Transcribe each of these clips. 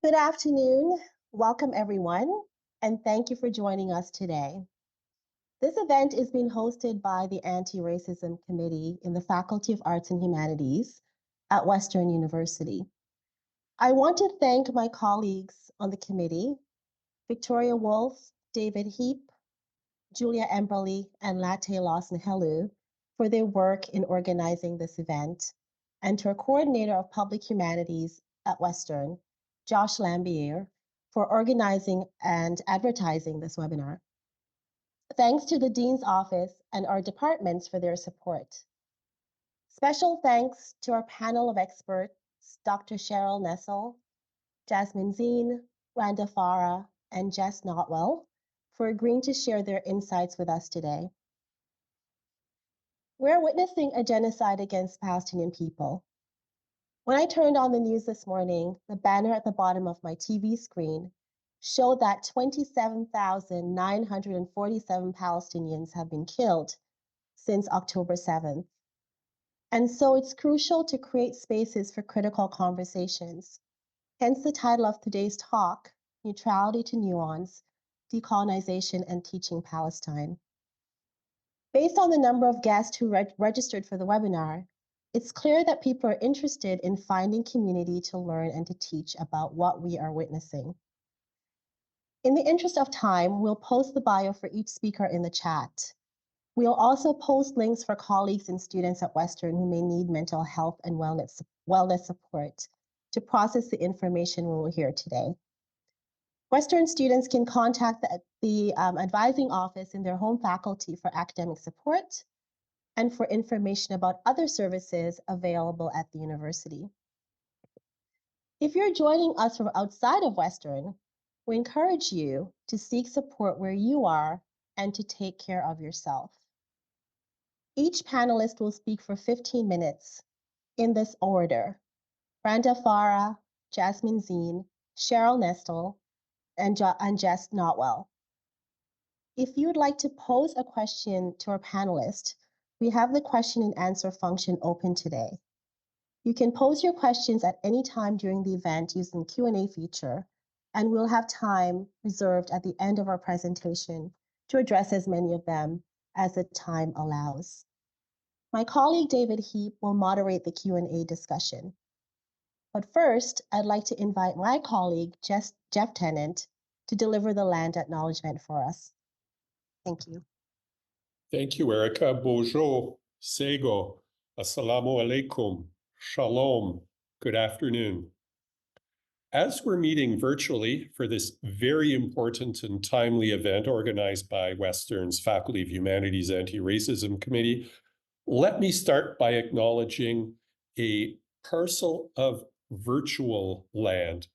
Good afternoon. Welcome, everyone, and thank you for joining us today. This event is being hosted by the Anti-Racism Committee in the Faculty of Arts and Humanities at Western University. I want to thank my colleagues on the committee, Victoria Wolf, David Heap, Julia Emberley, and Latte Lawson-Helu, for their work in organizing this event, and to our coordinator of public humanities at Western, Josh Lambier, for organizing and advertising this webinar. Thanks to the Dean's Office and our departments for their support. Special thanks to our panel of experts, Dr. Sheryl Nestel, Jasmin Zine, Randa Farah, and Jess Notwell, for agreeing to share their insights with us today. We're witnessing a genocide against Palestinian people. When I turned on the news this morning, the banner at the bottom of my TV screen showed that 27,947 Palestinians have been killed since October 7th. And so it's crucial to create spaces for critical conversations. Hence the title of today's talk, Neutrality to Nuance, Decolonization and Teaching Palestine. Based on the number of guests who registered for the webinar, it's clear that people are interested in finding community to learn and to teach about what we are witnessing. In the interest of time, we'll post the bio for each speaker in the chat. We'll also post links for colleagues and students at Western who may need mental health and wellness support to process the information we will hear today. Western students can contact the advising office in their home faculty for academic support and for information about other services available at the university. If you're joining us from outside of Western, we encourage you to seek support where you are and to take care of yourself. Each panelist will speak for 15 minutes in this order: Randa Farah, Jasmin Zine, Sheryl Nestel, and Jess Notwell. If you would like to pose a question to our panelists, we have the question and answer function open today. You can pose your questions at any time during the event using the Q&A feature, and we'll have time reserved at the end of our presentation to address as many of them as the time allows. My colleague David Heap will moderate the Q&A discussion. But first, I'd like to invite my colleague, Jeff Tennant, to deliver the land acknowledgement for us. Thank you. Thank you, Erica. Bonjour, Sego, Assalamu alaikum, Shalom, good afternoon. As we're meeting virtually for this very important and timely event organized by Western's Faculty of Humanities Anti-Racism Committee, let me start by acknowledging a parcel of virtual land.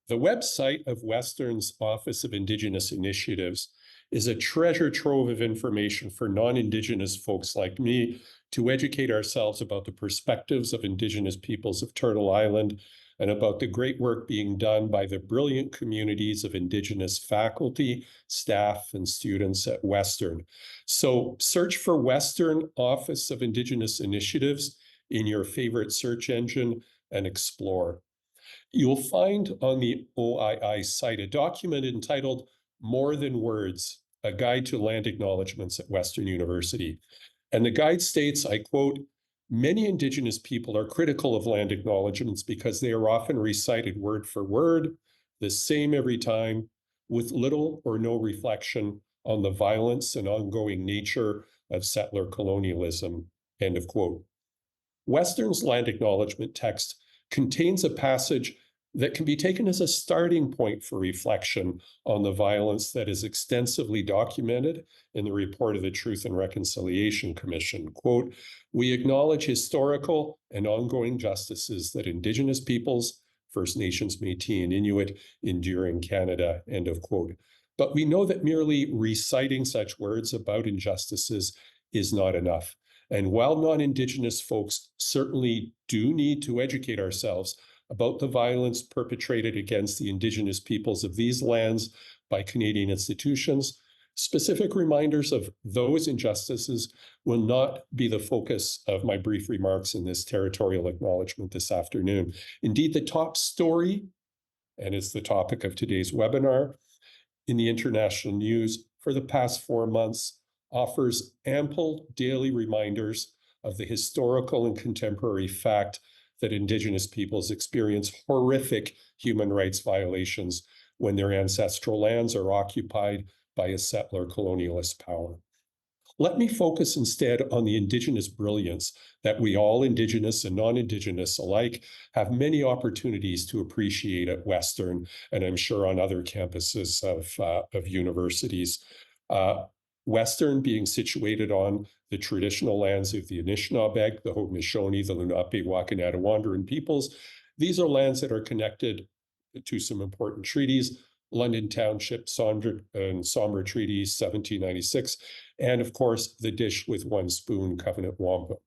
The website of Western's Office of Indigenous Initiatives is a treasure trove of information for non-Indigenous folks like me to educate ourselves about the perspectives of Indigenous peoples of Turtle Island and about the great work being done by the brilliant communities of Indigenous faculty, staff, and students at Western. So search for Western Office of Indigenous Initiatives in your favorite search engine and explore. You'll find on the OII site a document entitled More Than Words, a guide to land acknowledgements at Western University. And the guide states, I quote, "Many Indigenous people are critical of land acknowledgements because they are often recited word for word, the same every time, with little or no reflection on the violence and ongoing nature of settler colonialism," end of quote. Western's land acknowledgement text contains a passage that can be taken as a starting point for reflection on the violence that is extensively documented in the report of the Truth and Reconciliation Commission. Quote, "We acknowledge historical and ongoing justices that Indigenous peoples, First Nations, Métis, and Inuit endure in Canada," end of quote. But we know that merely reciting such words about injustices is not enough. And while non-Indigenous folks certainly do need to educate ourselves about the violence perpetrated against the Indigenous peoples of these lands by Canadian institutions, specific reminders of those injustices will not be the focus of my brief remarks in this territorial acknowledgement this afternoon. Indeed, the top story and is the topic of today's webinar, in the international news for the past 4 months offers ample daily reminders of the historical and contemporary fact that Indigenous peoples experience horrific human rights violations when their ancestral lands are occupied by a settler colonialist power. Let me focus instead on the Indigenous brilliance that we all, Indigenous and non-Indigenous alike, have many opportunities to appreciate at Western, and I'm sure on other campuses of universities. Western being situated on the traditional lands of the Anishinaabeg, the Haudenosaunee, the Lenape, Wakanata, Wanderan peoples. These are lands that are connected to some important treaties, London Township and Sombra Treaties, 1796, and of course, the Dish with One Spoon Covenant Wampum.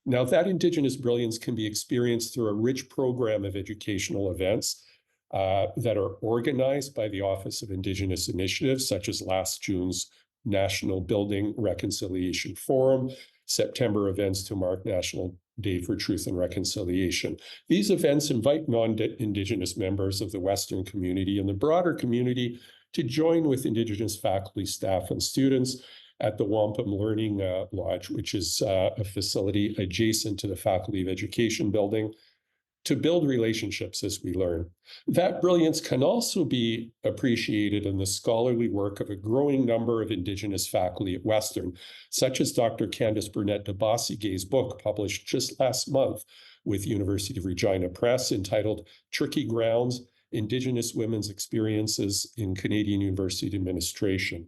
Now, that Indigenous brilliance can be experienced through a rich program of educational events that are organized by the Office of Indigenous Initiatives, such as last June's National Building Reconciliation Forum, September events to mark National Day for Truth and Reconciliation. These events invite non-Indigenous members of the Western community and the broader community to join with Indigenous faculty, staff, and students at the Wampum Learning Lodge, which is a facility adjacent to the Faculty of Education building, to build relationships as we learn. That brilliance can also be appreciated in the scholarly work of a growing number of Indigenous faculty at Western, such as Dr. Candice Burnett de Bossige's book published just last month with University of Regina Press entitled Tricky Grounds, Indigenous Women's Experiences in Canadian University Administration.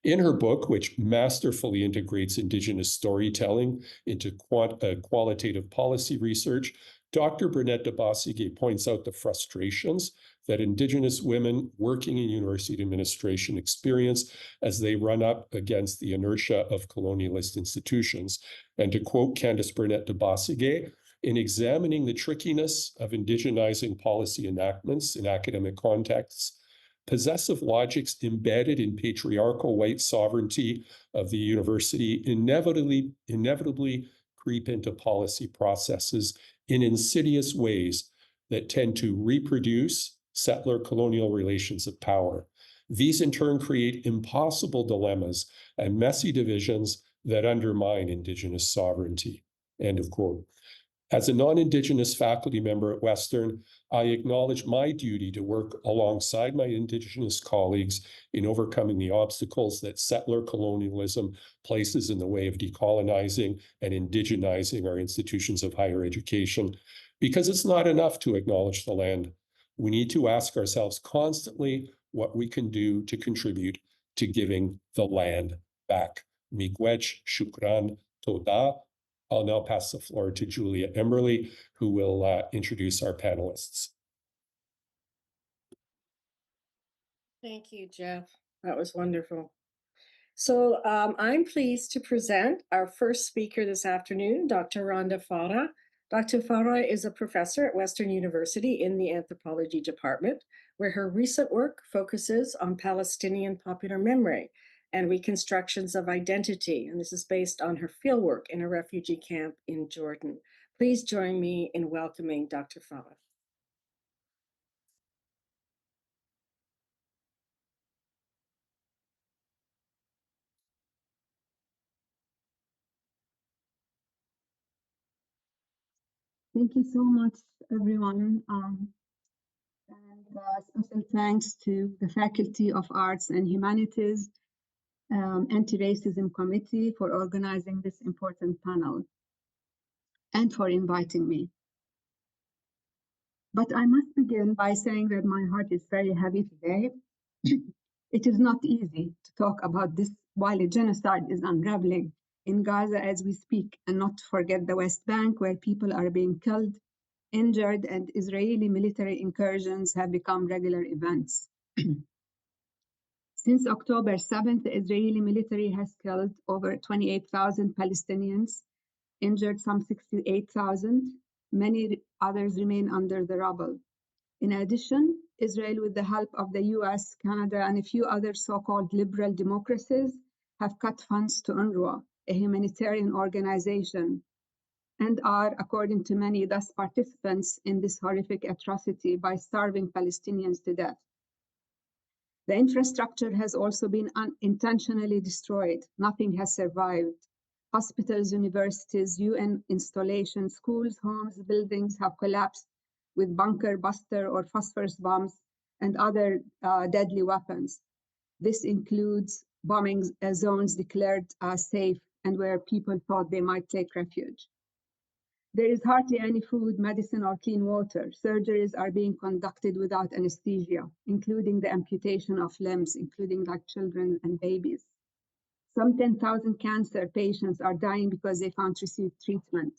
In her book, which masterfully integrates Indigenous storytelling into qualitative policy research, Dr. Burnett de Bossige points out the frustrations that Indigenous women working in university administration experience as they run up against the inertia of colonialist institutions. And to quote Candice Burnett de Bossige, in examining the trickiness of indigenizing policy enactments in academic contexts, possessive logics embedded in patriarchal white sovereignty of the university inevitably creep into policy processes in insidious ways that tend to reproduce settler colonial relations of power. These in turn create impossible dilemmas and messy divisions that undermine Indigenous sovereignty. End of quote. As a non-Indigenous faculty member at Western, I acknowledge my duty to work alongside my Indigenous colleagues in overcoming the obstacles that settler colonialism places in the way of decolonizing and indigenizing our institutions of higher education, because it's not enough to acknowledge the land. We need to ask ourselves constantly what we can do to contribute to giving the land back. Miigwech, shukran, toda. I'll now pass the floor to Julia Emberley, who will introduce our panelists. Thank you, Jeff. That was wonderful. So I'm pleased to present our first speaker this afternoon, Dr. Randa Farah. Dr. Farah is a professor at Western University in the anthropology department, where her recent work focuses on Palestinian popular memory and reconstructions of identity. And this is based on her fieldwork in a refugee camp in Jordan. Please join me in welcoming Dr. Farah. Thank you so much, everyone. Special thanks to the Faculty of Arts and Humanities Anti-Racism Committee for organizing this important panel and for inviting me. But I must begin by saying that my heart is very heavy today. It is not easy to talk about this while a genocide is unraveling in Gaza as we speak, and not to forget the West Bank, where people are being killed, injured, and Israeli military incursions have become regular events. Since October 7th, the Israeli military has killed over 28,000 Palestinians, injured some 68,000. Many others remain under the rubble. In addition, Israel, with the help of the US, Canada, and a few other so-called liberal democracies, have cut funds to UNRWA, a humanitarian organization and are, according to many, thus participants in this horrific atrocity by starving Palestinians to death. The infrastructure has also been unintentionally destroyed. Nothing has survived. Hospitals, universities, UN installations, schools, homes, buildings have collapsed with bunker buster or phosphorus bombs and other deadly weapons. This includes bombing zones declared safe and where people thought they might take refuge. There is hardly any food, medicine, or clean water. Surgeries are being conducted without anesthesia, including the amputation of limbs, including like children and babies. Some 10,000 cancer patients are dying because they can't receive treatment.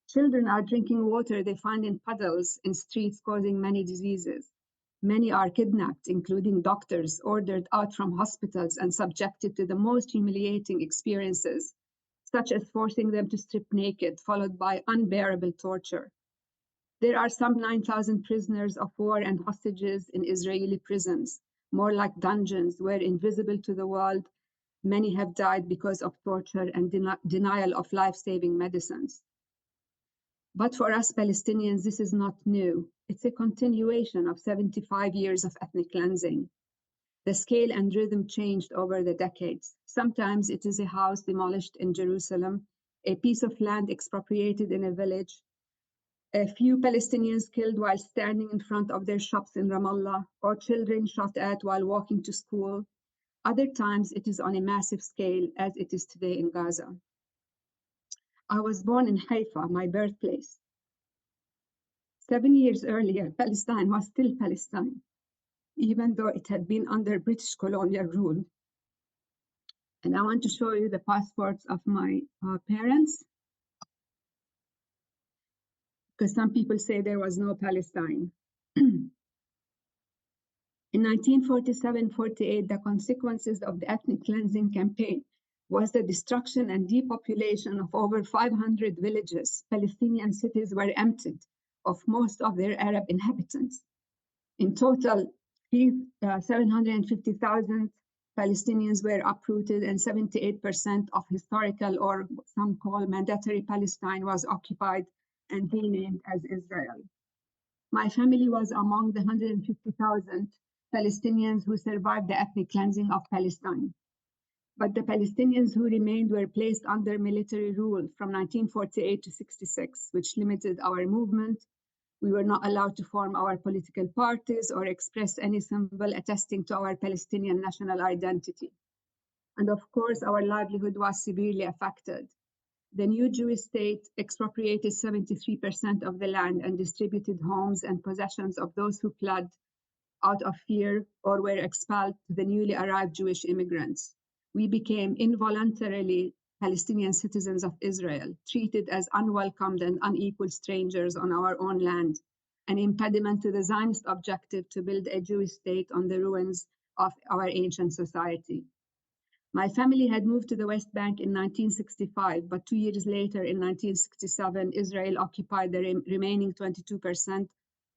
Children are drinking water they find in puddles in streets, causing many diseases. Many are kidnapped, including doctors, ordered out from hospitals and subjected to the most humiliating experiences, such as forcing them to strip naked, followed by unbearable torture. There are some 9,000 prisoners of war and hostages in Israeli prisons, more like dungeons where, invisible to the world, many have died because of torture and denial of life-saving medicines. But for us Palestinians, this is not new. It's a continuation of 75 years of ethnic cleansing. The scale and rhythm changed over the decades. Sometimes it is a house demolished in Jerusalem, a piece of land expropriated in a village, a few Palestinians killed while standing in front of their shops in Ramallah, or children shot at while walking to school. Other times it is on a massive scale, as it is today in Gaza. I was born in Haifa, my birthplace. 7 years earlier, Palestine was still Palestine, even though it had been under British colonial rule. And I want to show you the passports of my parents, because some people say there was no Palestine. In 1947-48, the consequences of the ethnic cleansing campaign was the destruction and depopulation of over 500 villages. Palestinian cities were emptied of most of their Arab inhabitants. In total, 750,000 Palestinians were uprooted, and 78% of historical, or some call mandatory, Palestine was occupied and renamed as Israel. My family was among the 150,000 Palestinians who survived the ethnic cleansing of Palestine. But the Palestinians who remained were placed under military rule from 1948 to 66, which limited our movement. We were not allowed to form our political parties or express any symbol attesting to our Palestinian national identity. And of course, our livelihood was severely affected. The new Jewish state expropriated 73% of the land and distributed homes and possessions of those who fled out of fear or were expelled to the newly arrived Jewish immigrants. We became involuntarily Palestinian citizens of Israel, treated as unwelcomed and unequal strangers on our own land, an impediment to the Zionist objective to build a Jewish state on the ruins of our ancient society. My family had moved to the West Bank in 1965, but 2 years later, in 1967, Israel occupied the remaining 22%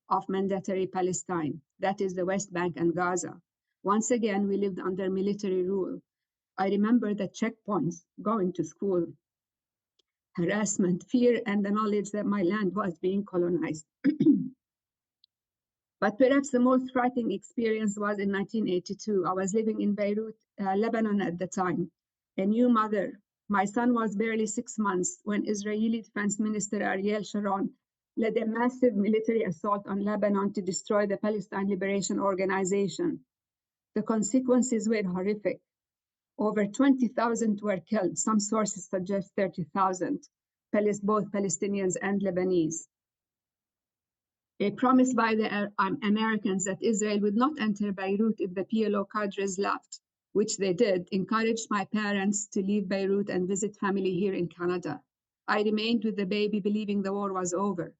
of mandatory Palestine, that is the West Bank and Gaza. Once again, we lived under military rule. I remember the checkpoints, going to school, harassment, fear, and the knowledge that my land was being colonized. But perhaps the most frightening experience was in 1982. I was living in Beirut, Lebanon at the time, a new mother. My son was barely 6 months when Israeli Defense Minister Ariel Sharon led a massive military assault on Lebanon to destroy the Palestine Liberation Organization. The consequences were horrific. Over 20,000 were killed. Some sources suggest 30,000, both Palestinians and Lebanese. A promise by the Americans that Israel would not enter Beirut if the PLO cadres left, which they did, encouraged my parents to leave Beirut and visit family here in Canada. I remained with the baby, believing the war was over.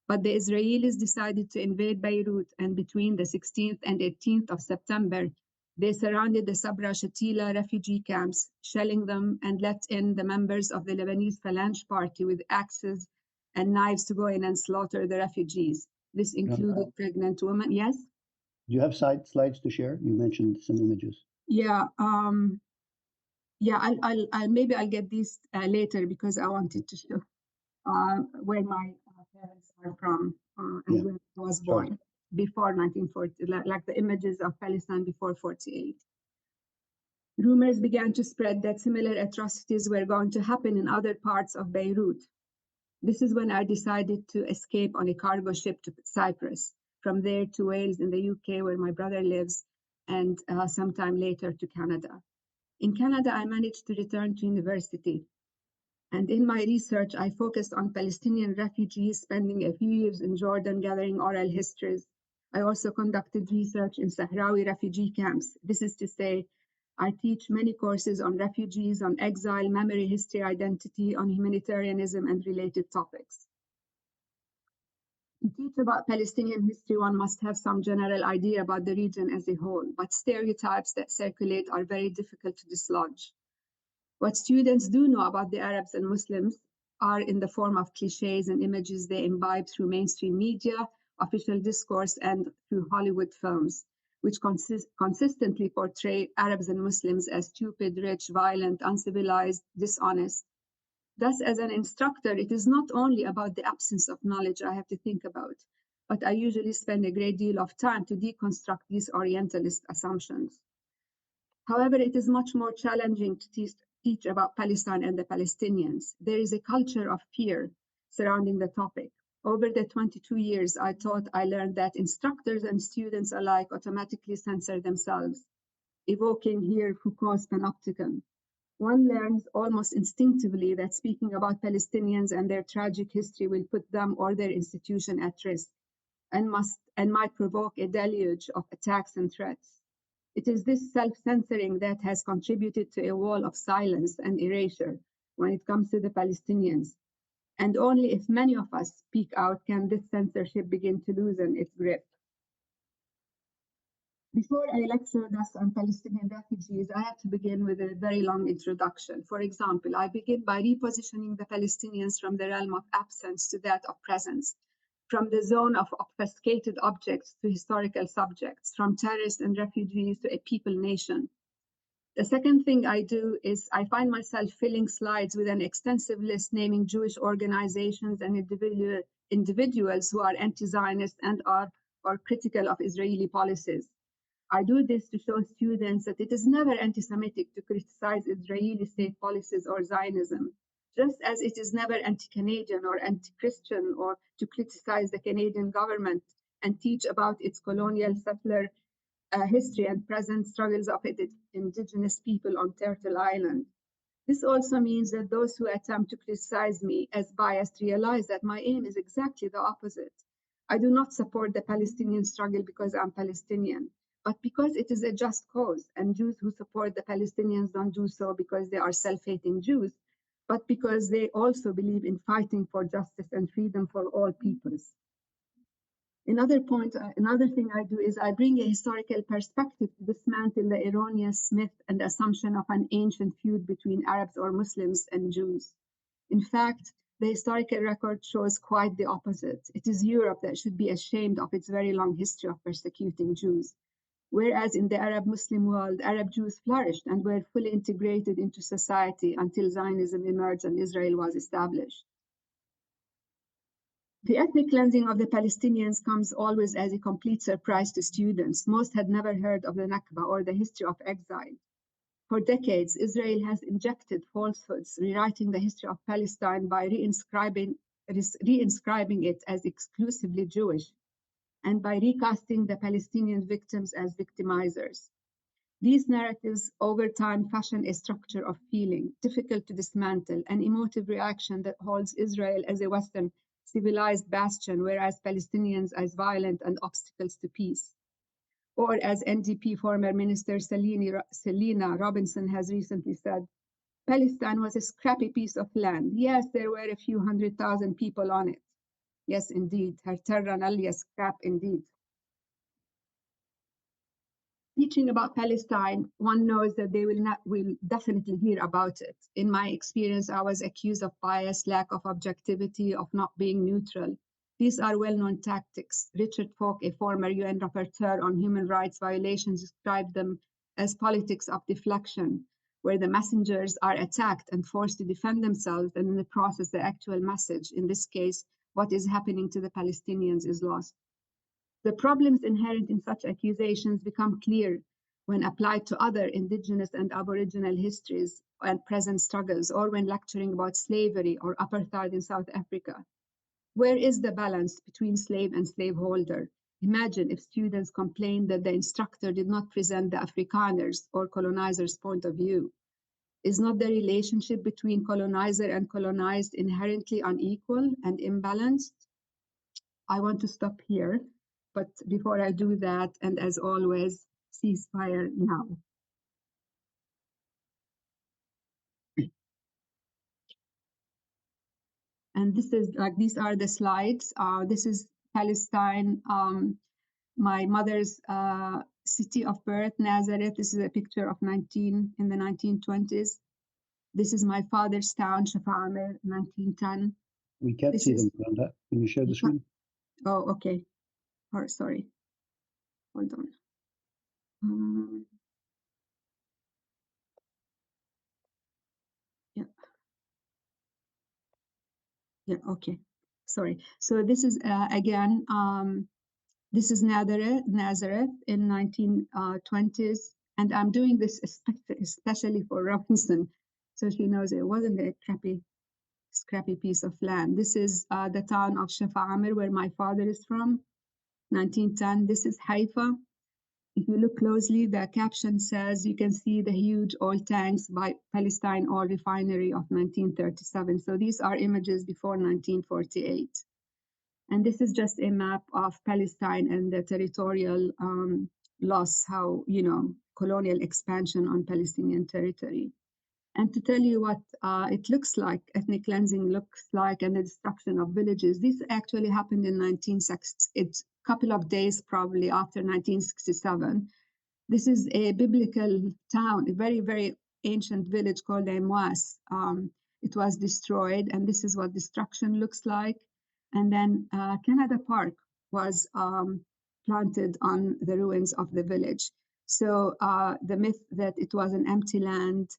But the Israelis decided to invade Beirut, and between the 16th and 18th of September, they surrounded the Sabra Shatila refugee camps, shelling them, and let in the members of the Lebanese Phalange Party with axes and knives to go in and slaughter the refugees. This included pregnant women. Yes? Do you have slides to share? You mentioned some images. Yeah. Maybe I'll get these later because I wanted to show. where my parents are from and Yeah. where I was Sorry. born before 1940, like the images of Palestine before 48. Rumors began to spread that similar atrocities were going to happen in other parts of Beirut. This is when I decided to escape on a cargo ship to Cyprus, from there to Wales in the UK, where my brother lives, and sometime later to Canada. In Canada, I managed to return to university. And in my research, I focused on Palestinian refugees, spending a few years in Jordan gathering oral histories. I also conducted research in Sahrawi refugee camps. This is to say, I teach many courses on refugees, on exile, memory, history, identity, on humanitarianism, and related topics. To teach about Palestinian history, one must have some general idea about the region as a whole, but stereotypes that circulate are very difficult to dislodge. What students do know about the Arabs and Muslims are in the form of cliches and images they imbibe through mainstream media, official discourse, and through Hollywood films, which consistently portray Arabs and Muslims as stupid, rich, violent, uncivilized, dishonest. Thus, as an instructor, it is not only about the absence of knowledge I have to think about, but I usually spend a great deal of time to deconstruct these Orientalist assumptions. However, it is much more challenging to teach about Palestine and the Palestinians. There is a culture of fear surrounding the topic. Over the 22 years I taught, I learned that instructors and students alike automatically censor themselves, evoking here Foucault's panopticon. One learns almost instinctively that speaking about Palestinians and their tragic history will put them or their institution at risk and might provoke a deluge of attacks and threats. It is this self-censoring that has contributed to a wall of silence and erasure when it comes to the Palestinians. And only if many of us speak out can this censorship begin to loosen its grip. Before I lecture thus on Palestinian refugees, I have to begin with a very long introduction. For example, I begin by repositioning the Palestinians from the realm of absence to that of presence, from the zone of obfuscated objects to historical subjects, from terrorists and refugees to a people nation. The second thing I do is I find myself filling slides with an extensive list naming Jewish organizations and individuals who are anti-Zionist and are critical of Israeli policies. I do this to show students that it is never anti-Semitic to criticize Israeli state policies or Zionism, just as it is never anti-Canadian or anti-Christian or to criticize the Canadian government and teach about its colonial settler history and present struggles of its Indigenous people on Turtle Island. This also means that those who attempt to criticize me as biased realize that my aim is exactly the opposite. I do not support the Palestinian struggle because I'm Palestinian, but because it is a just cause, and Jews who support the Palestinians don't do so because they are self-hating Jews, but because they also believe in fighting for justice and freedom for all peoples. Another thing I do is I bring a historical perspective to dismantle the erroneous myth and assumption of an ancient feud between Arabs or Muslims and Jews. In fact, the historical record shows quite the opposite. It is Europe that should be ashamed of its very long history of persecuting Jews. Whereas in the Arab Muslim world, Arab Jews flourished and were fully integrated into society until Zionism emerged and Israel was established. The ethnic cleansing of the Palestinians comes always as a complete surprise to students. Most had never heard of the Nakba or the history of exile. For decades, Israel has injected falsehoods, rewriting the history of Palestine by reinscribing it as exclusively Jewish, and by recasting the Palestinian victims as victimizers. These narratives over time fashion a structure of feeling, difficult to dismantle, an emotive reaction that holds Israel as a Western civilized bastion, whereas Palestinians as violent and obstacles to peace. Or as NDP former Minister Selina Robinson has recently said, Palestine was a scrappy piece of land. Yes, there were a few 100,000 people on it. Yes, indeed, her terra nullius scrap indeed. Teaching about Palestine, one knows that they will definitely hear about it. In my experience, I was accused of bias, lack of objectivity, of not being neutral. These are well-known tactics. Richard Falk, a former UN rapporteur on human rights violations, described them as politics of deflection. where the messengers are attacked and forced to defend themselves, and in the process, the actual message, in this case, what is happening to the Palestinians, is lost. The problems inherent in such accusations become clear when applied to other Indigenous and Aboriginal histories and present struggles, or when lecturing about slavery or apartheid in South Africa. Where is the balance between slave and slaveholder? Imagine if students complained that the instructor did not present the Afrikaners or colonizers' point of view. Is not the relationship between colonizer and colonized inherently unequal and imbalanced? I want to stop here, but before I do that, and as always, ceasefire now. And this is like, these are the slides. This is Palestine, my mother's city of birth, Nazareth. This is a picture of in the 1920s. This is my father's town, Shafa'amer, 1910. We can't This see is- them, Randa. Can you share the screen? Oh, okay. Oh, sorry. Hold on. Yeah. Yeah, okay. Sorry. So this is again, this is Nazareth in 1920s, and I'm doing this especially for Robinson, so she knows it wasn't a scrappy piece of land. This is the town of Shafa'amer, where my father is from, 1910. This is Haifa. If you look closely, the caption says you can see the huge oil tanks by Palestine Oil Refinery of 1937. So these are images before 1948. And this is just a map of Palestine and the territorial loss, how, colonial expansion on Palestinian territory. And to tell you what it looks like, ethnic cleansing looks like, and the destruction of villages, this actually happened in 1960. It's a couple of days probably after 1967. This is a biblical town, a very, very ancient village called Nuance. It was destroyed, and this is what destruction looks like. And then Canada Park was planted on the ruins of the village. So the myth that it was an empty land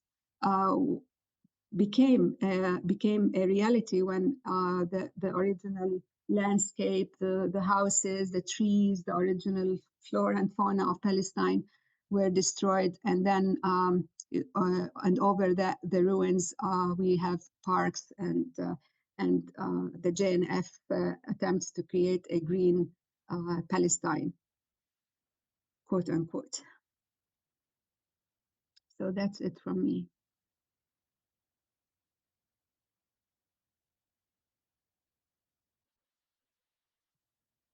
became a reality when the original landscape, the houses, the trees, the original flora and fauna of Palestine were destroyed, and then and over the ruins we have parks and the JNF attempts to create a green Palestine, quote unquote. So that's it from me.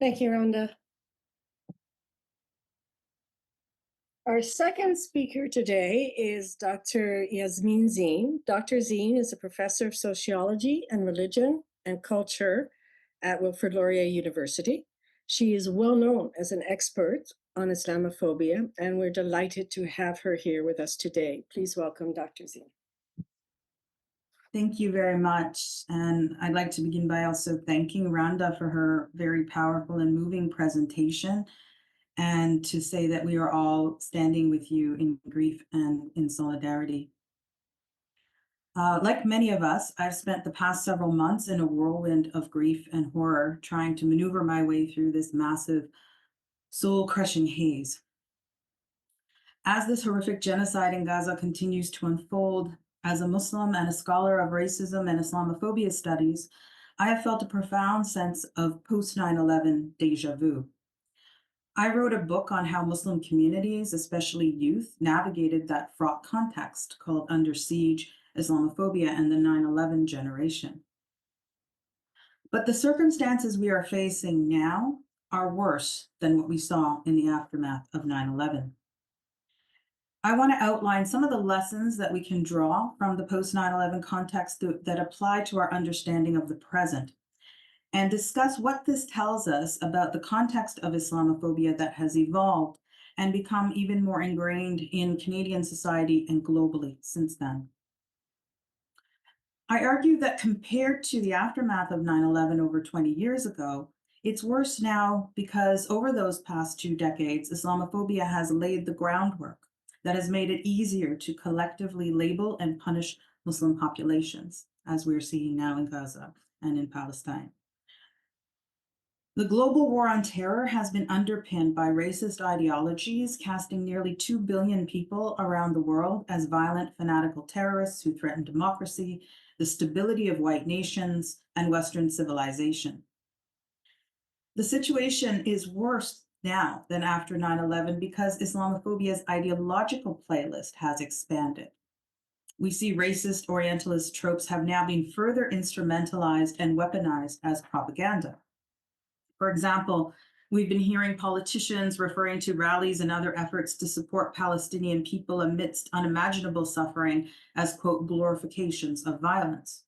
Thank you, Randa. Our second speaker today is Dr. Jasmin Zine. Dr. Zine is a professor of sociology and religion and culture at Wilfrid Laurier University. She is well known as an expert on Islamophobia, and we're delighted to have her here with us today. Please welcome Dr. Zine. Thank you very much. And I'd like to begin by also thanking Randa for her very powerful and moving presentation, and to say that we are all standing with you in grief and in solidarity. Like many of us, I've spent the past several months in a whirlwind of grief and horror, trying to maneuver my way through this massive, soul-crushing haze. As this horrific genocide in Gaza continues to unfold, as a Muslim and a scholar of racism and Islamophobia studies, I have felt a profound sense of post-9/11 deja vu. I wrote a book on how Muslim communities, especially youth, navigated that fraught context called Under Siege, Islamophobia, and the 9/11 generation. But the circumstances we are facing now are worse than what we saw in the aftermath of 9/11. I want to outline some of the lessons that we can draw from the post-9/11 context that apply to our understanding of the present, and discuss what this tells us about the context of Islamophobia that has evolved and become even more ingrained in Canadian society and globally since then. I argue that compared to the aftermath of 9/11 over 20 years ago, it's worse now because over those past 2 decades, Islamophobia has laid the groundwork that has made it easier to collectively label and punish Muslim populations, as we're seeing now in Gaza and in Palestine. The global war on terror has been underpinned by racist ideologies, casting nearly 2 billion people around the world as violent, fanatical terrorists who threaten democracy, the stability of white nations, and Western civilization. The situation is worse now than after 9/11 because Islamophobia's ideological playlist has expanded. We see racist Orientalist tropes have now been further instrumentalized and weaponized as propaganda. For example, we've been hearing politicians referring to rallies and other efforts to support Palestinian people amidst unimaginable suffering as, quote, glorifications of violence.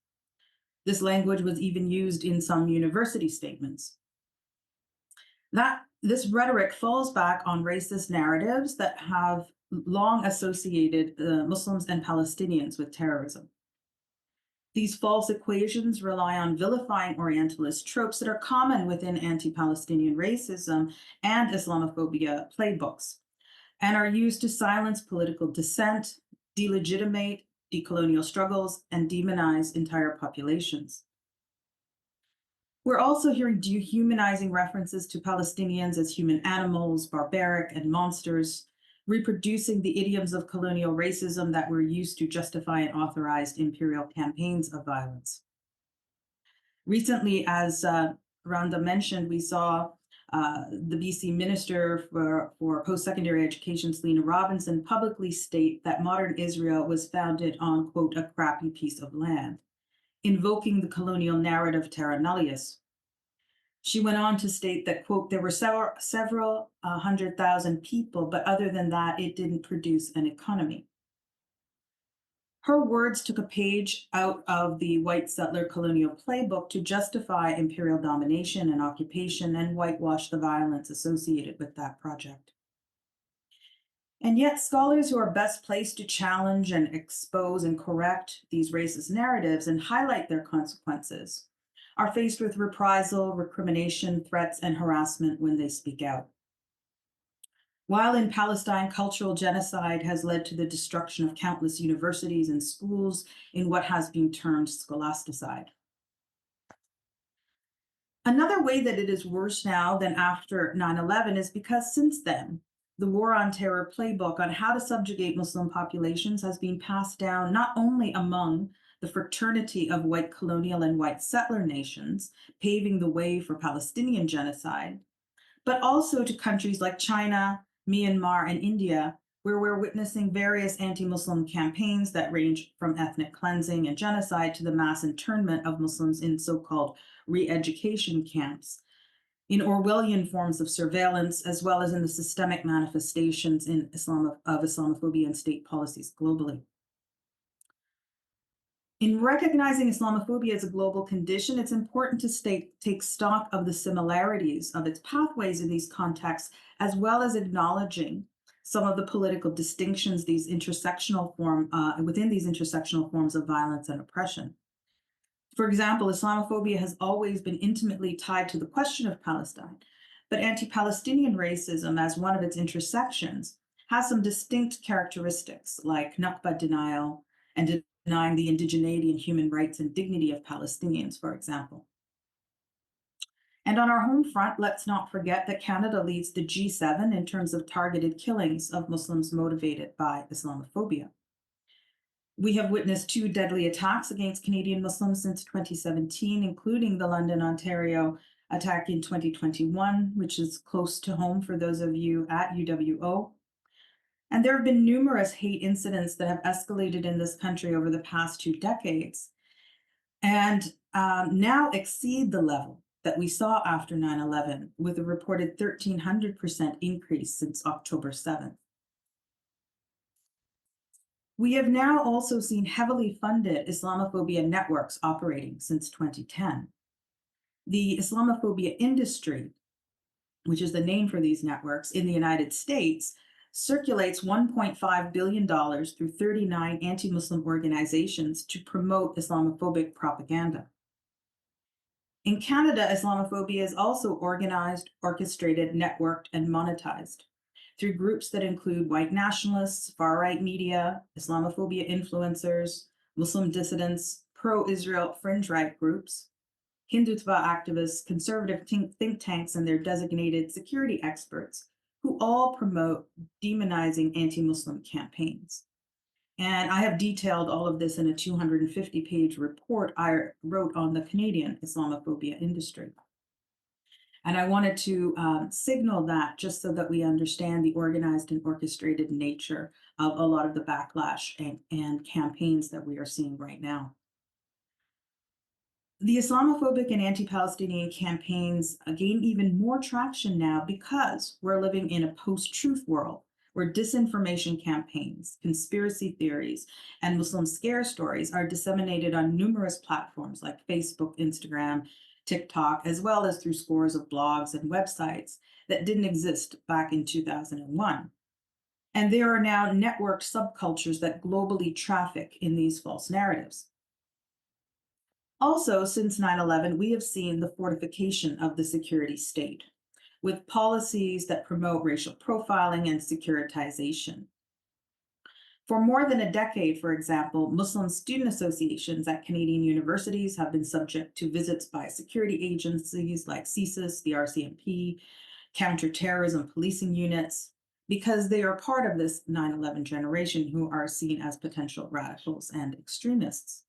This language was even used in some university statements. This rhetoric falls back on racist narratives that have long associated Muslims and Palestinians with terrorism. These false equations rely on vilifying Orientalist tropes that are common within anti-Palestinian racism and Islamophobia playbooks, and are used to silence political dissent, delegitimate decolonial struggles, and demonize entire populations. We're also hearing dehumanizing references to Palestinians as human animals, barbaric, and monsters, reproducing the idioms of colonial racism that were used to justify and authorize imperial campaigns of violence. Recently, as Randa mentioned, we saw the BC Minister for Post-Secondary Education, Selena Robinson, publicly state that modern Israel was founded on, quote, a crappy piece of land, invoking the colonial narrative terra nullius. She went on to state that, quote, there were several 100,000 people, but other than that, it didn't produce an economy. Her words took a page out of the white settler colonial playbook to justify imperial domination and occupation and whitewash the violence associated with that project. And yet, scholars who are best placed to challenge and expose and correct these racist narratives and highlight their consequences are faced with reprisal, recrimination, threats, and harassment when they speak out. While in Palestine, cultural genocide has led to the destruction of countless universities and schools in what has been termed scholasticide. Another way that it is worse now than after 9/11 is because since then, the war on terror playbook on how to subjugate Muslim populations has been passed down not only among the fraternity of white colonial and white settler nations, paving the way for Palestinian genocide, but also to countries like China, Myanmar, and India, where we're witnessing various anti-Muslim campaigns that range from ethnic cleansing and genocide to the mass internment of Muslims in so-called re-education camps, in Orwellian forms of surveillance, as well as in the systemic manifestations of Islamophobia and state policies globally. In recognizing Islamophobia as a global condition, it's important to take stock of the similarities of its pathways in these contexts, as well as acknowledging some of the political distinctions within these intersectional forms of violence and oppression. For example, Islamophobia has always been intimately tied to the question of Palestine, but anti-Palestinian racism as one of its intersections has some distinct characteristics like Nakba denial and denying the indigeneity and human rights and dignity of Palestinians, for example. And on our home front, let's not forget that Canada leads the G7 in terms of targeted killings of Muslims motivated by Islamophobia. We have witnessed 2 deadly attacks against Canadian Muslims since 2017, including the London, Ontario attack in 2021, which is close to home for those of you at UWO. And there have been numerous hate incidents that have escalated in this country over the past 2 decades and now exceed the level that we saw after 9/11, with a reported 1,300% increase since October 7th. We have now also seen heavily funded Islamophobia networks operating since 2010. The Islamophobia industry, which is the name for these networks in the United States, circulates $1.5 billion through 39 anti-Muslim organizations to promote Islamophobic propaganda. In Canada, Islamophobia is also organized, orchestrated, networked, and monetized. through groups that include white nationalists, far-right media, Islamophobia influencers, Muslim dissidents, pro-Israel fringe right groups, Hindutva activists, conservative think tanks, and their designated security experts, who all promote demonizing anti-Muslim campaigns. And I have detailed all of this in a 250-page report I wrote on the Canadian Islamophobia industry. And I wanted to signal that just so that we understand the organized and orchestrated nature of a lot of the backlash and campaigns that we are seeing right now. The Islamophobic and anti-Palestinian campaigns gain even more traction now because we're living in a post-truth world where disinformation campaigns, conspiracy theories, and Muslim scare stories are disseminated on numerous platforms like Facebook, Instagram, TikTok, as well as through scores of blogs and websites that didn't exist back in 2001. And there are now networked subcultures that globally traffic in these false narratives. Also, since 9/11, we have seen the fortification of the security state, with policies that promote racial profiling and securitization. For more than a decade, for example, Muslim student associations at Canadian universities have been subject to visits by security agencies like CSIS, the RCMP, counterterrorism policing units, because they are part of this 9/11 generation who are seen as potential radicals and extremists.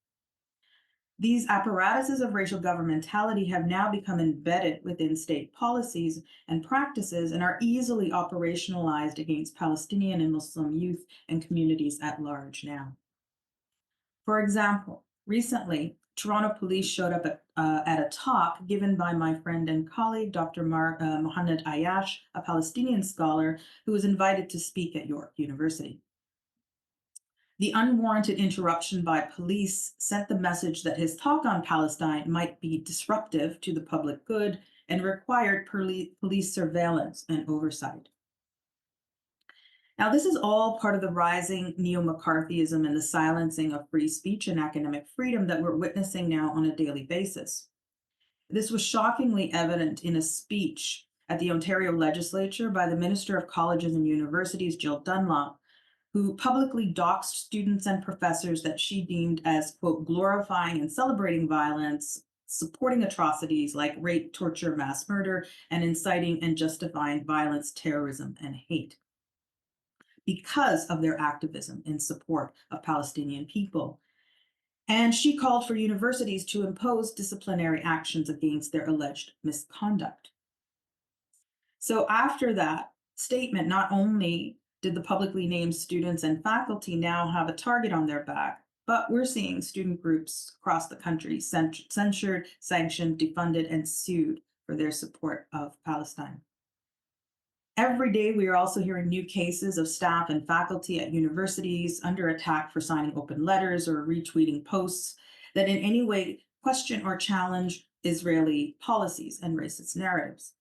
These apparatuses of racial governmentality have now become embedded within state policies and practices and are easily operationalized against Palestinian and Muslim youth and communities at large now. For example, recently, Toronto police showed up at a talk given by my friend and colleague, Dr. Mohamed Ayash, a Palestinian scholar who was invited to speak at York University. The unwarranted interruption by police sent the message that his talk on Palestine might be disruptive to the public good and required police surveillance and oversight. Now, this is all part of the rising neo-McCarthyism and the silencing of free speech and academic freedom that we're witnessing now on a daily basis. This was shockingly evident in a speech at the Ontario Legislature by the Minister of Colleges and Universities, Jill Dunlop, who publicly doxed students and professors that she deemed as, quote, glorifying and celebrating violence, supporting atrocities like rape, torture, mass murder, and inciting and justifying violence, terrorism, and hate because of their activism in support of Palestinian people. And she called for universities to impose disciplinary actions against their alleged misconduct. So after that statement, not only did the publicly named students and faculty now have a target on their back, but we're seeing student groups across the country censured, sanctioned, defunded, and sued for their support of Palestine. Every day, we are also hearing new cases of staff and faculty at universities under attack for signing open letters or retweeting posts that in any way question or challenge Israeli policies and racist narratives.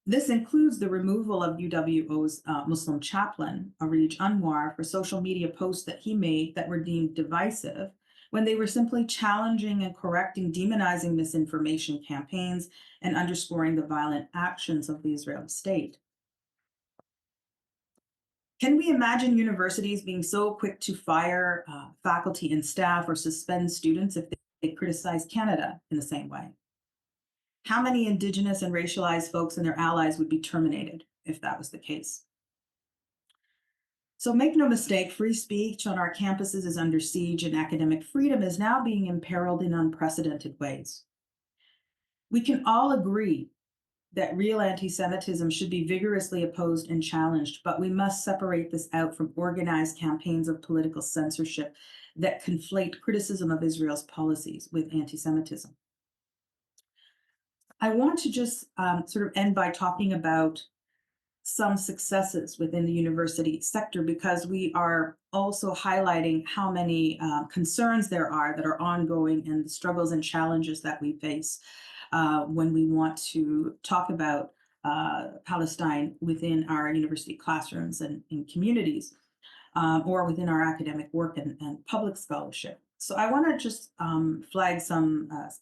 This includes the removal of UWO's Muslim chaplain, Arij Anwar, for social media posts that he made that were deemed divisive when they were simply challenging and correcting demonizing misinformation campaigns and underscoring the violent actions of the Israeli state. Can we imagine universities being so quick to fire faculty and staff or suspend students if they criticize Canada in the same way? How many Indigenous and racialized folks and their allies would be terminated if that was the case? So make no mistake, free speech on our campuses is under siege and academic freedom is now being imperiled in unprecedented ways. We can all agree that real anti-Semitism should be vigorously opposed and challenged, but we must separate this out from organized campaigns of political censorship that conflate criticism of Israel's policies with anti-Semitism. I want to just sort of end by talking about some successes within the university sector, because we are also highlighting how many concerns there are that are ongoing and the struggles and challenges that we face when we want to talk about Palestine within our university classrooms and in communities or within our academic work and public scholarship. So I want to just flag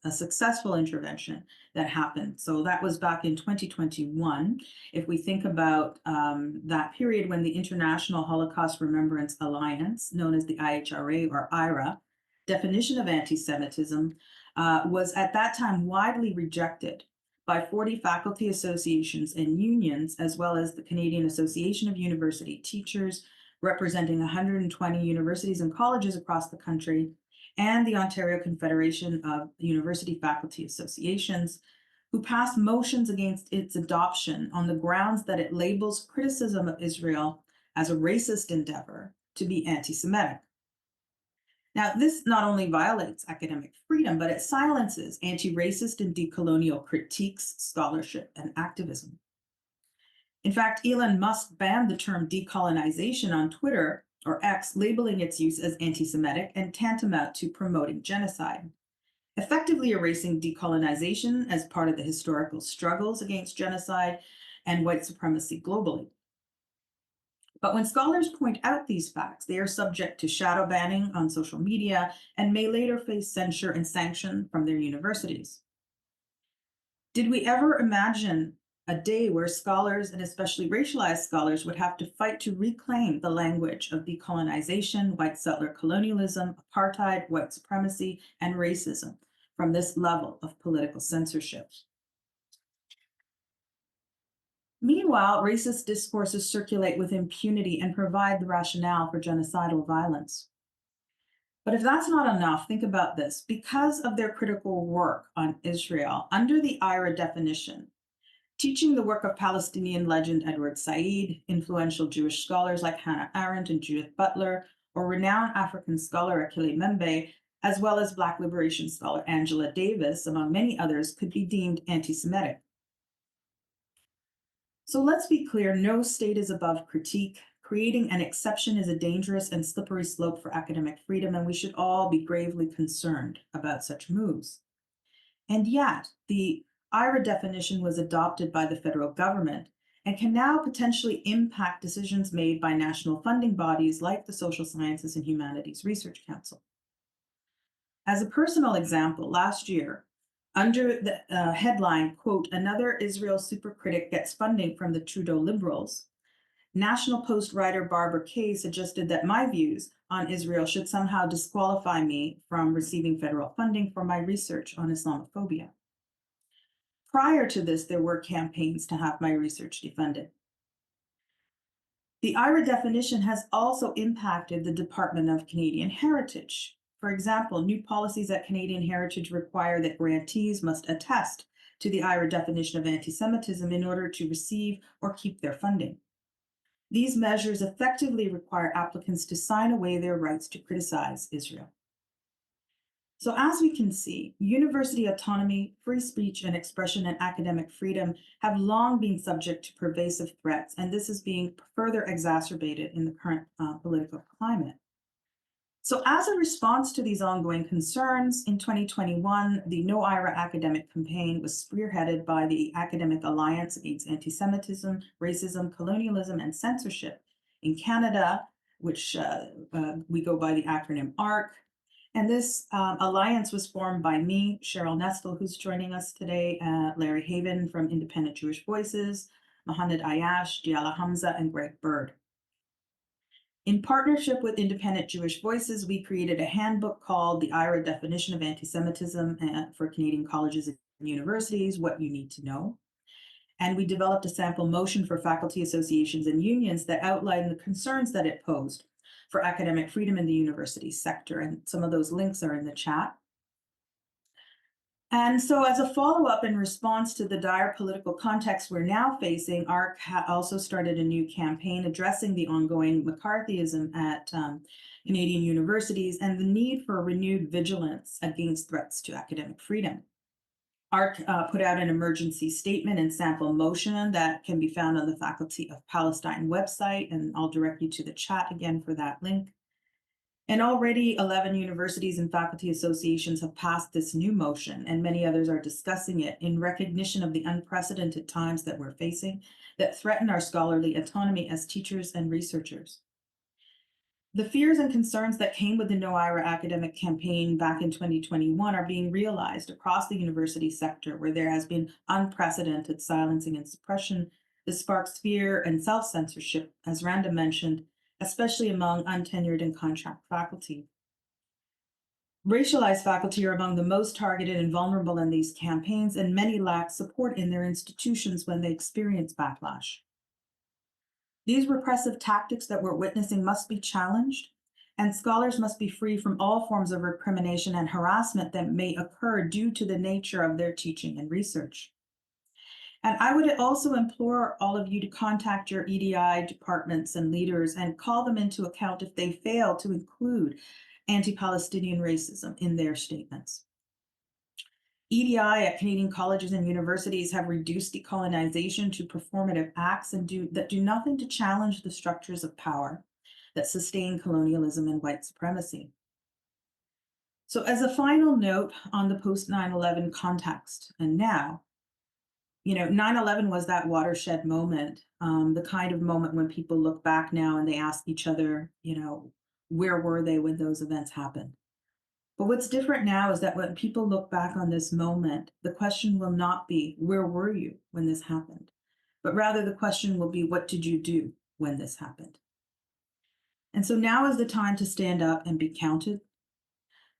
a successful intervention that happened. So that was back in 2021. If we think about that period when the International Holocaust Remembrance Alliance, known as the IHRA or IRA, definition of anti-Semitism was at that time widely rejected by 40 faculty associations and unions, as well as the Canadian Association of University Teachers, representing 120 universities and colleges across the country, and the Ontario Confederation of University Faculty Associations, who passed motions against its adoption on the grounds that it labels criticism of Israel as a racist endeavor to be anti-Semitic. Now, this not only violates academic freedom, but it silences anti-racist and decolonial critiques, scholarship, and activism. In fact, Elon Musk banned the term decolonization on Twitter or X, labeling its use as anti-Semitic and tantamount to promoting genocide, effectively erasing decolonization as part of the historical struggles against genocide and white supremacy globally. But when scholars point out these facts, they are subject to shadow banning on social media and may later face censure and sanction from their universities. Did we ever imagine a day where scholars, and especially racialized scholars, would have to fight to reclaim the language of decolonization, white settler colonialism, apartheid, white supremacy, and racism from this level of political censorship? Meanwhile, racist discourses circulate with impunity and provide the rationale for genocidal violence. But if that's not enough, think about this. Because of their critical work on Israel, under the IRA definition, teaching the work of Palestinian legend Edward Said, influential Jewish scholars like Hannah Arendt and Judith Butler, or renowned African scholar Akile Membe, as well as Black liberation scholar Angela Davis, among many others, could be deemed anti-Semitic. So let's be clear, no state is above critique. Creating an exception is a dangerous and slippery slope for academic freedom, and we should all be gravely concerned about such moves. And yet, the IRA definition was adopted by the federal government and can now potentially impact decisions made by national funding bodies like the Social Sciences and Humanities Research Council. As a personal example, last year, under the headline, quote, "Another Israel supercritic gets funding from the Trudeau Liberals," National Post writer Barbara Kay suggested that my views on Israel should somehow disqualify me from receiving federal funding for my research on Islamophobia. Prior to this, there were campaigns to have my research defunded. The IRA definition has also impacted the Department of Canadian Heritage. For example, new policies at Canadian Heritage require that grantees must attest to the IRA definition of anti-Semitism in order to receive or keep their funding. These measures effectively require applicants to sign away their rights to criticize Israel. So as we can see, university autonomy, free speech and expression and academic freedom have long been subject to pervasive threats, and this is being further exacerbated in the current political climate. So as a response to these ongoing concerns, in 2021, the No IRA academic campaign was spearheaded by the Academic Alliance Against Anti-Semitism, Racism, Colonialism, and Censorship in Canada, which we go by the acronym ARC. And this alliance was formed by me, Sheryl Nestel, who's joining us today, Larry Haven from Independent Jewish Voices, Mohamed Ayash, Diala Hamza, and Greg Bird. In partnership with Independent Jewish Voices, we created a handbook called The IRA Definition of Anti-Semitism for Canadian Colleges and Universities, What You Need to Know. And we developed a sample motion for faculty associations and unions that outlined the concerns that it posed for academic freedom in the university sector. And some of those links are in the chat. And so as a follow-up in response to the dire political context we're now facing, ARC also started a new campaign addressing the ongoing McCarthyism at Canadian universities and the need for renewed vigilance against threats to academic freedom. ARC put out an emergency statement and sample motion that can be found on the Faculty of Palestine website, and I'll direct you to the chat again for that link. And already 11 universities and faculty associations have passed this new motion, and many others are discussing it in recognition of the unprecedented times that we're facing that threaten our scholarly autonomy as teachers and researchers. The fears and concerns that came with the No IRA academic campaign back in 2021 are being realized across the university sector, where there has been unprecedented silencing and suppression that sparks fear and self-censorship, as Randa mentioned, especially among untenured and contract faculty. Racialized faculty are among the most targeted and vulnerable in these campaigns, and many lack support in their institutions when they experience backlash. These repressive tactics that we're witnessing must be challenged, and scholars must be free from all forms of recrimination and harassment that may occur due to the nature of their teaching and research. And I would also implore all of you to contact your EDI departments and leaders and call them into account if they fail to include anti-Palestinian racism in their statements. EDI at Canadian colleges and universities have reduced decolonization to performative acts that do nothing to challenge the structures of power that sustain colonialism and white supremacy. So as a final note on the post 9/11 context and now, 9/11 was that watershed moment, the kind of moment when people look back now and they ask each other, where were they when those events happened? But what's different now is that when people look back on this moment, the question will not be, where were you when this happened? But rather the question will be, what did you do when this happened? And so now is the time to stand up and be counted.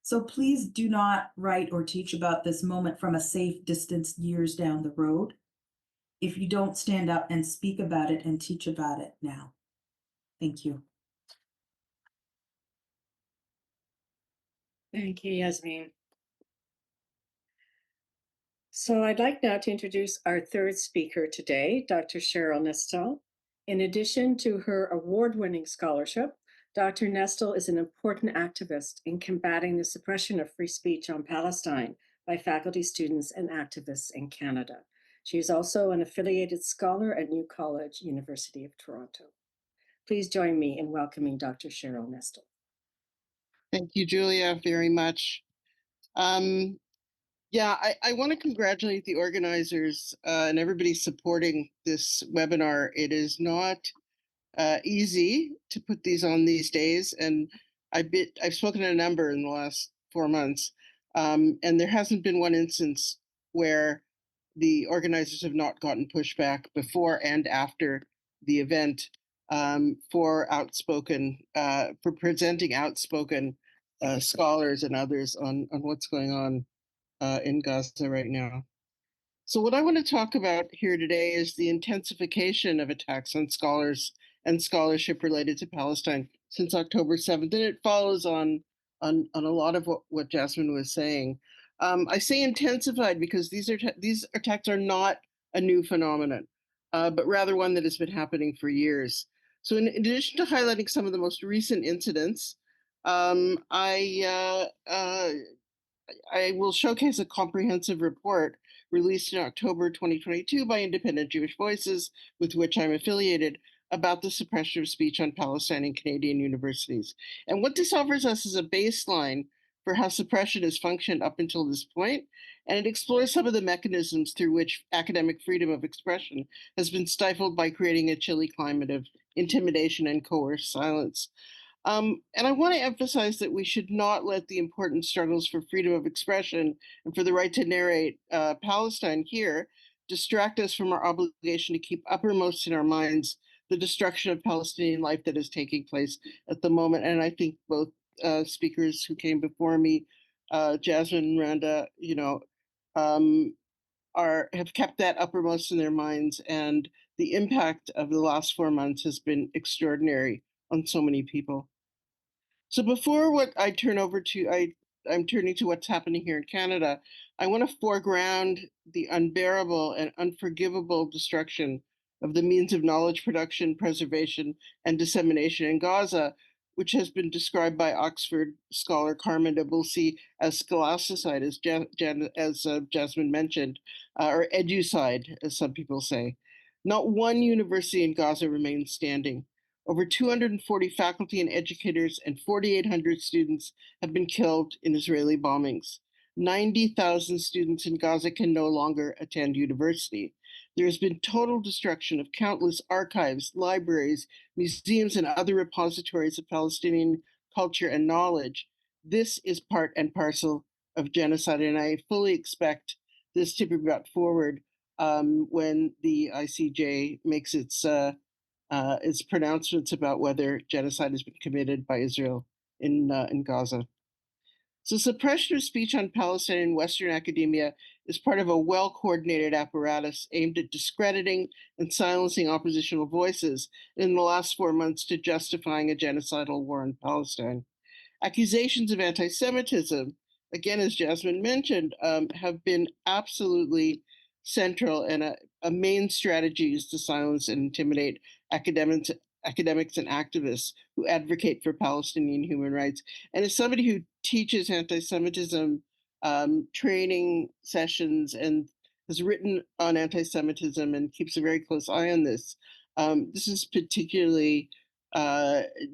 So please do not write or teach about this moment from a safe distance years down the road if you don't stand up and speak about it and teach about it now. Thank you. Thank you, Jasmin. So I'd like now to introduce our third speaker today, Dr. Sheryl Nestel. In addition to her award-winning scholarship, Dr. Nestel is an important activist in combating the suppression of free speech on Palestine by faculty, students, and activists in Canada. She is also an affiliated scholar at New College, University of Toronto. Please join me in welcoming Dr. Sheryl Nestel. Thank you, Julia, very much. I want to congratulate the organizers and everybody supporting this webinar. It is not easy to put these on these days, and I've spoken to a number in the last 4 months, and there hasn't been one instance where the organizers have not gotten pushback before and after the event for presenting outspoken scholars and others on what's going on in Gaza right now. So what I want to talk about here today is the intensification of attacks on scholars and scholarship related to Palestine since October 7th, and it follows on a lot of what Jasmin was saying. I say intensified because these attacks are not a new phenomenon, but rather one that has been happening for years. So in addition to highlighting some of the most recent incidents, I will showcase a comprehensive report released in October 2022 by Independent Jewish Voices, with which I'm affiliated, about the suppression of speech on Palestine and Canadian universities. And what this offers us is a baseline for how suppression has functioned up until this point, and it explores some of the mechanisms through which academic freedom of expression has been stifled by creating a chilly climate of intimidation and coerced silence. And I want to emphasize that we should not let the important struggles for freedom of expression and for the right to narrate Palestine here distract us from our obligation to keep uppermost in our minds the destruction of Palestinian life that is taking place at the moment. And I think both speakers who came before me, Jasmin and Randa, have kept that uppermost in their minds. And the impact of the last 4 months has been extraordinary on so many people. So before what I turn over to, I'm turning to what's happening here in Canada. I want to foreground the unbearable and unforgivable destruction of the means of knowledge production, preservation, and dissemination in Gaza, which has been described by Oxford scholar Carmen de Bulsi as scholasticide, as Jasmin mentioned, or educide, as some people say. Not one university in Gaza remains standing. Over 240 faculty and educators and 4,800 students have been killed in Israeli bombings. 90,000 students in Gaza can no longer attend university. There has been total destruction of countless archives, libraries, museums, and other repositories of Palestinian culture and knowledge. This is part and parcel of genocide, and I fully expect this to be brought forward when the ICJ makes its pronouncements about whether genocide has been committed by Israel in Gaza. So suppression of speech on Palestine in Western academia is part of a well-coordinated apparatus aimed at discrediting and silencing oppositional voices in the last 4 months to justifying a genocidal war in Palestine. Accusations of anti-Semitism, again, as Jasmin mentioned, have been absolutely central, and a main strategy is to silence and intimidate academics and activists who advocate for Palestinian human rights. And as somebody who teaches anti-Semitism training sessions and has written on anti-Semitism and keeps a very close eye on this, this is particularly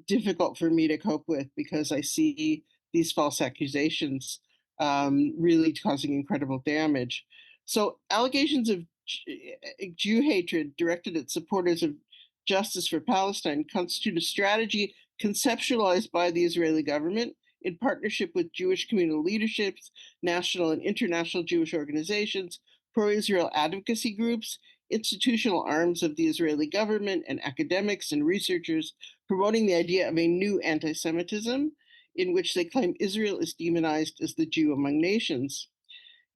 difficult for me to cope with, because I see these false accusations really causing incredible damage. So allegations of Jew hatred directed at supporters of justice for Palestine constitute a strategy conceptualized by the Israeli government in partnership with Jewish communal leaderships, national and international Jewish organizations, pro-Israel advocacy groups, institutional arms of the Israeli government, and academics and researchers promoting the idea of a new anti-Semitism in which they claim Israel is demonized as the Jew among nations.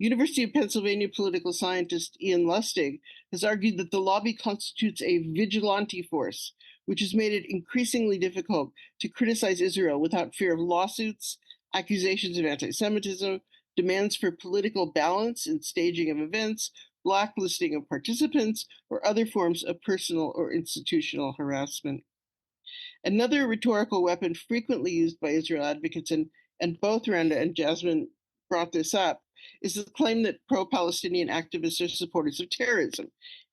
University of Pennsylvania political scientist Ian Lustig has argued that the lobby constitutes a vigilante force, which has made it increasingly difficult to criticize Israel without fear of lawsuits, accusations of anti-Semitism, demands for political balance in staging of events, blacklisting of participants, or other forms of personal or institutional harassment. Another rhetorical weapon frequently used by Israel advocates, and both Randa and Jasmin brought this up, is the claim that pro-Palestinian activists are supporters of terrorism.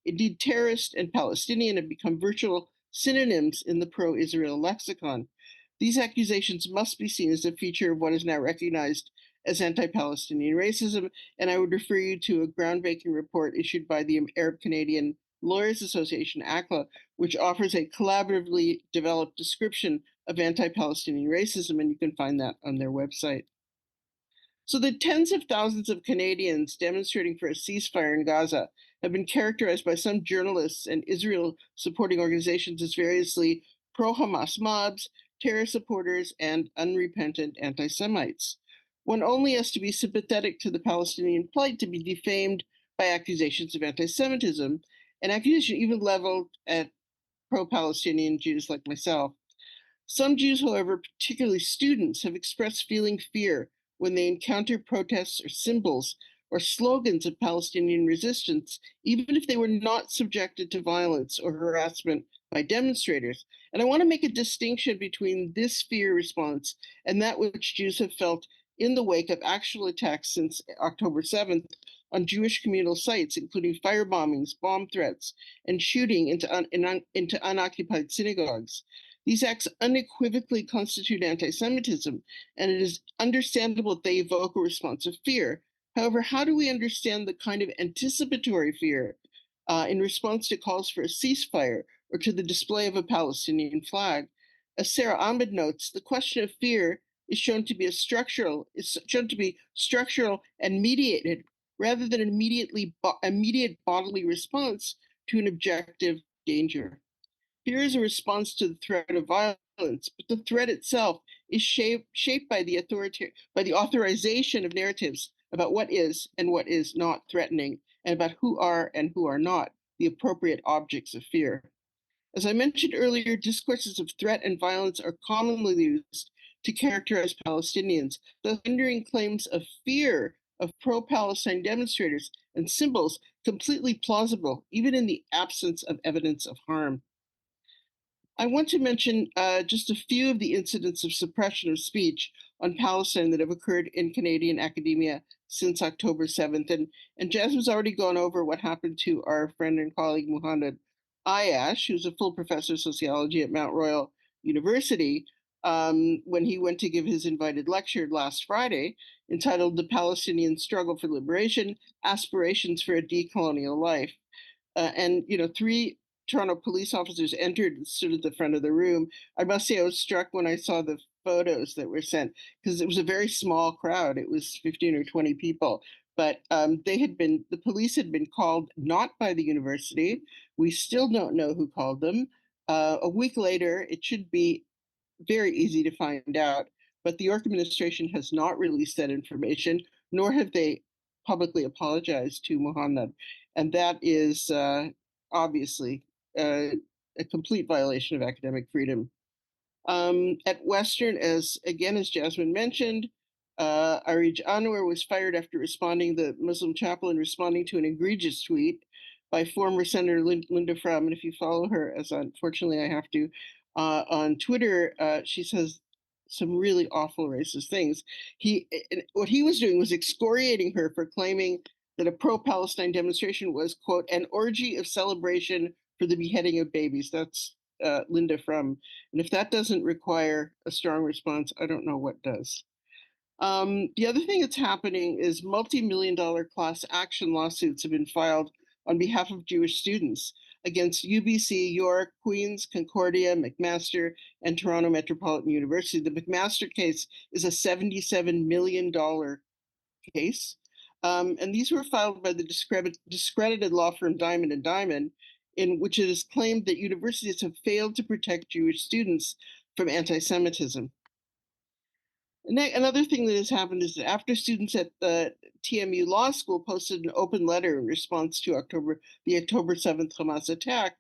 Indeed, terrorist and Palestinian have become virtual synonyms in the pro-Israel lexicon. These accusations must be seen as a feature of what is now recognized as anti-Palestinian racism, and I would refer you to a groundbreaking report issued by the Arab Canadian Lawyers Association, ACLA, which offers a collaboratively developed description of anti-Palestinian racism, and you can find that on their website. So the tens of thousands of Canadians demonstrating for a ceasefire in Gaza have been characterized by some journalists and Israel-supporting organizations as variously pro-Hamas mobs, terror supporters, and unrepentant anti-Semites. One only has to be sympathetic to the Palestinian plight to be defamed by accusations of anti-Semitism, an accusation even leveled at pro-Palestinian Jews like myself. Some Jews, however, particularly students, have expressed feeling fear when they encounter protests or symbols or slogans of Palestinian resistance, even if they were not subjected to violence or harassment by demonstrators. And I want to make a distinction between this fear response and that which Jews have felt in the wake of actual attacks since October 7th on Jewish communal sites, including firebombings, bomb threats, and shooting into unoccupied synagogues. These acts unequivocally constitute anti-Semitism, and it is understandable that they evoke a response of fear. However, how do we understand the kind of anticipatory fear in response to calls for a ceasefire or to the display of a Palestinian flag? As Sarah Ahmed notes, the question of fear is shown to be structural and mediated rather than an immediate bodily response to an objective danger. Fear is a response to the threat of violence, but the threat itself is shaped by the authorization of narratives about what is and what is not threatening, and about who are and who are not the appropriate objects of fear. As I mentioned earlier, discourses of threat and violence are commonly used to characterize Palestinians, thus rendering claims of fear of pro-Palestine demonstrators and symbols completely plausible, even in the absence of evidence of harm. I want to mention just a few of the incidents of suppression of speech on Palestine that have occurred in Canadian academia since October 7th. And Jasmin's already gone over what happened to our friend and colleague Muhammad Ayash, who's a full professor of sociology at Mount Royal University, when he went to give his invited lecture last Friday, entitled "The Palestinian Struggle for Liberation, Aspirations for a Decolonial Life." and, 3 Toronto police officers entered and stood at the front of the room. I must say I was struck when I saw the photos that were sent because it was a very small crowd. It was 15 or 20 people. But the police had been called not by the university. We still don't know who called them. A week later, it should be very easy to find out, but the York administration has not released that information, nor have they publicly apologized to Muhammad. And that is obviously a complete violation of academic freedom. At Western, as Jasmin mentioned, Arij Anwar was fired after responding, the Muslim chaplain responding to an egregious tweet by former Senator Linda Frum. And if you follow her, as unfortunately I have to, on Twitter, she says some really awful racist things. What he was doing was excoriating her for claiming that a pro-Palestine demonstration was, quote, an orgy of celebration for the beheading of babies. That's Linda Frum. And if that doesn't require a strong response, I don't know what does. The other thing that's happening is multi-million-dollar class action lawsuits have been filed on behalf of Jewish students against UBC, York, Queen's, Concordia, McMaster, and Toronto Metropolitan University. The McMaster case is a $77 million case. And these were filed by the discredited law firm Diamond and Diamond, in which it is claimed that universities have failed to protect Jewish students from anti-Semitism. Another thing that has happened is that after students at the TMU Law School posted an open letter in response to the October 7th Hamas attack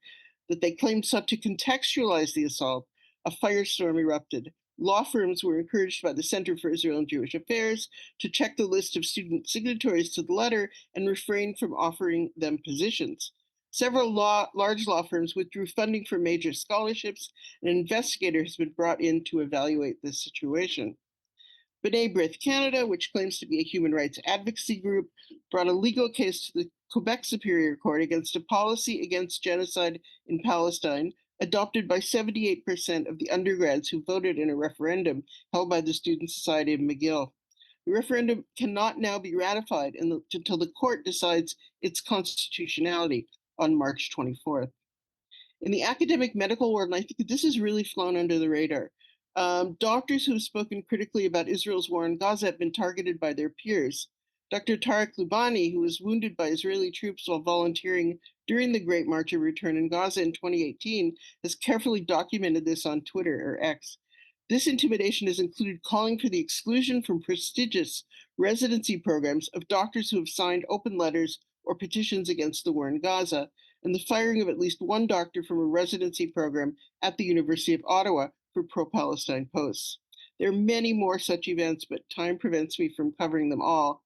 that they claimed sought to contextualize the assault, a firestorm erupted. Law firms were encouraged by the Center for Israel and Jewish Affairs to check the list of student signatories to the letter and refrain from offering them positions. Several large law firms withdrew funding for major scholarships, and an investigator has been brought in to evaluate this situation. B'nai B'rith Canada, which claims to be a human rights advocacy group, brought a legal case to the Quebec Superior Court against a policy against genocide in Palestine adopted by 78% of the undergrads who voted in a referendum held by the Student Society of McGill. The referendum cannot now be ratified until the court decides its constitutionality on March 24th. In the academic medical world, and I think this has really flown under the radar, doctors who have spoken critically about Israel's war in Gaza have been targeted by their peers. Dr. Tarek Loubani, who was wounded by Israeli troops while volunteering during the Great March of Return in Gaza in 2018, has carefully documented this on Twitter, or X. This intimidation has included calling for the exclusion from prestigious residency programs of doctors who have signed open letters or petitions against the war in Gaza, and the firing of at least one doctor from a residency program at the University of Ottawa for pro-Palestine posts. There are many more such events, but time prevents me from covering them all.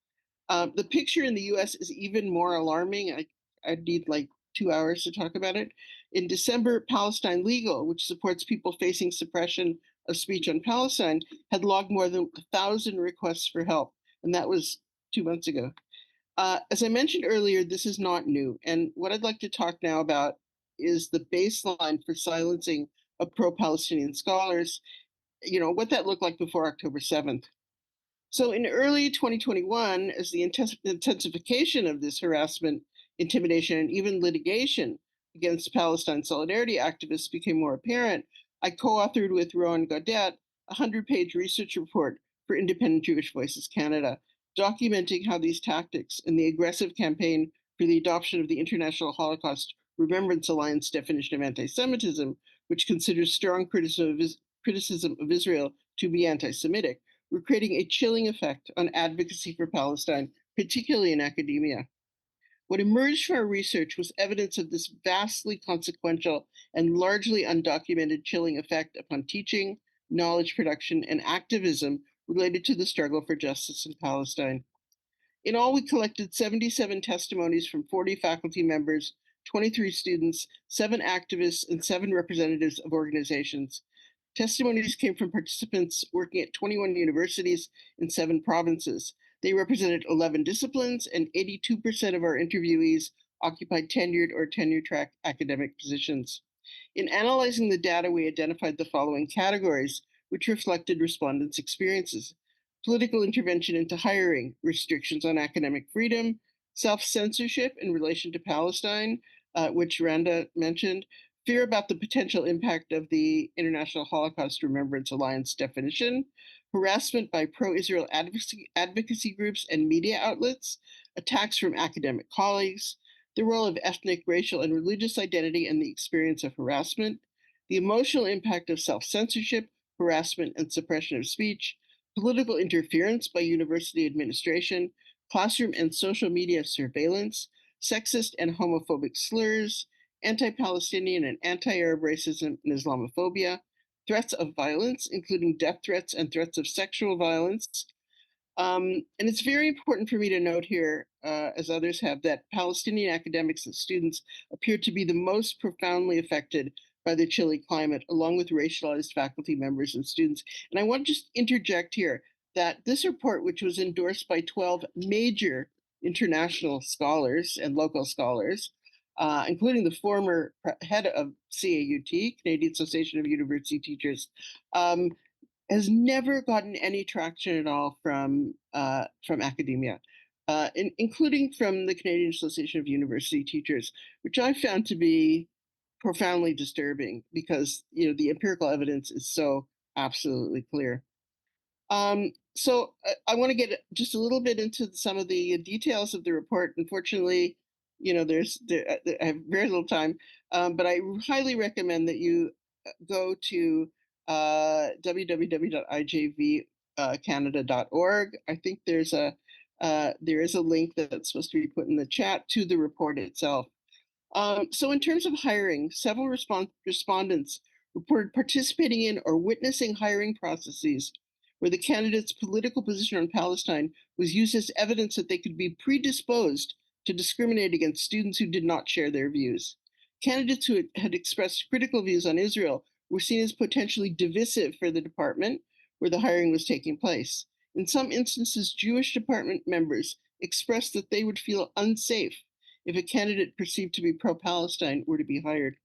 The picture in the US is even more alarming. I'd need like 2 hours to talk about it. In December, Palestine Legal, which supports people facing suppression of speech on Palestine, had logged more than 1,000 requests for help, and that was 2 months ago. As I mentioned earlier, this is not new, and what I'd like to talk now about is the baseline for silencing of pro-Palestinian scholars, what that looked like before October 7th. So in early 2021, as the intensification of this harassment, intimidation, and even litigation against Palestine solidarity activists became more apparent, I co-authored with Rowan Gaudet a 100-page research report for Independent Jewish Voices Canada, documenting how these tactics and the aggressive campaign for the adoption of the International Holocaust Remembrance Alliance definition of anti-Semitism, which considers strong criticism of Israel to be anti-Semitic, were creating a chilling effect on advocacy for Palestine, particularly in academia. What emerged from our research was evidence of this vastly consequential and largely undocumented chilling effect upon teaching, knowledge production, and activism related to the struggle for justice in Palestine. In all, we collected 77 testimonies from 40 faculty members, 23 students, 7 activists, and 7 representatives of organizations. Testimonies came from participants working at 21 universities in 7 provinces. They represented 11 disciplines, and 82% of our interviewees occupied tenured or tenure-track academic positions. In analyzing the data, we identified the following categories, which reflected respondents' experiences: political intervention into hiring, restrictions on academic freedom, self-censorship in relation to Palestine, which Randa mentioned, fear about the potential impact of the International Holocaust Remembrance Alliance definition, harassment by pro-Israel advocacy groups and media outlets, attacks from academic colleagues, the role of ethnic, racial, and religious identity and the experience of harassment, the emotional impact of self-censorship, harassment, and suppression of speech, political interference by university administration, classroom and social media surveillance, sexist and homophobic slurs, anti-Palestinian and anti-Arab racism and Islamophobia, threats of violence, including death threats and threats of sexual violence. And it's very important for me to note here, as others have, that Palestinian academics and students appear to be the most profoundly affected by the chilly climate, along with racialized faculty members and students. And I want to just interject here that this report, which was endorsed by 12 major international scholars and local scholars, including the former head of CAUT, Canadian Association of University Teachers, has never gotten any traction at all from academia, including from the Canadian Association of University Teachers, which I found to be profoundly disturbing because the empirical evidence is so absolutely clear. So I want to get just a little bit into some of the details of the report. Unfortunately, I have very little time, but I highly recommend that you go to www.ijvcanada.org. I think there is a link that's supposed to be put in the chat to the report itself. So in terms of hiring, several respondents reported participating in or witnessing hiring processes where the candidate's political position on Palestine was used as evidence that they could be predisposed to discriminate against students who did not share their views. Candidates who had expressed critical views on Israel were seen as potentially divisive for the department where the hiring was taking place. In some instances, Jewish department members expressed that they would feel unsafe if a candidate perceived to be pro-Palestine were to be hired.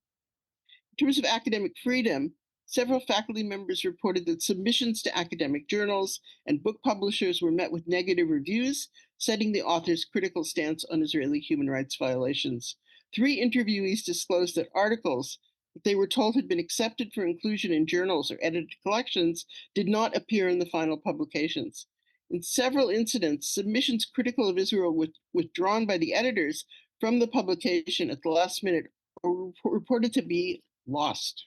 In terms of academic freedom, several faculty members reported that submissions to academic journals and book publishers were met with negative reviews, citing the author's critical stance on Israeli human rights violations. 3 interviewees disclosed that articles that they were told had been accepted for inclusion in journals or edited collections did not appear in the final publications. In several incidents, submissions critical of Israel were withdrawn by the editors from the publication at the last minute or reported to be lost.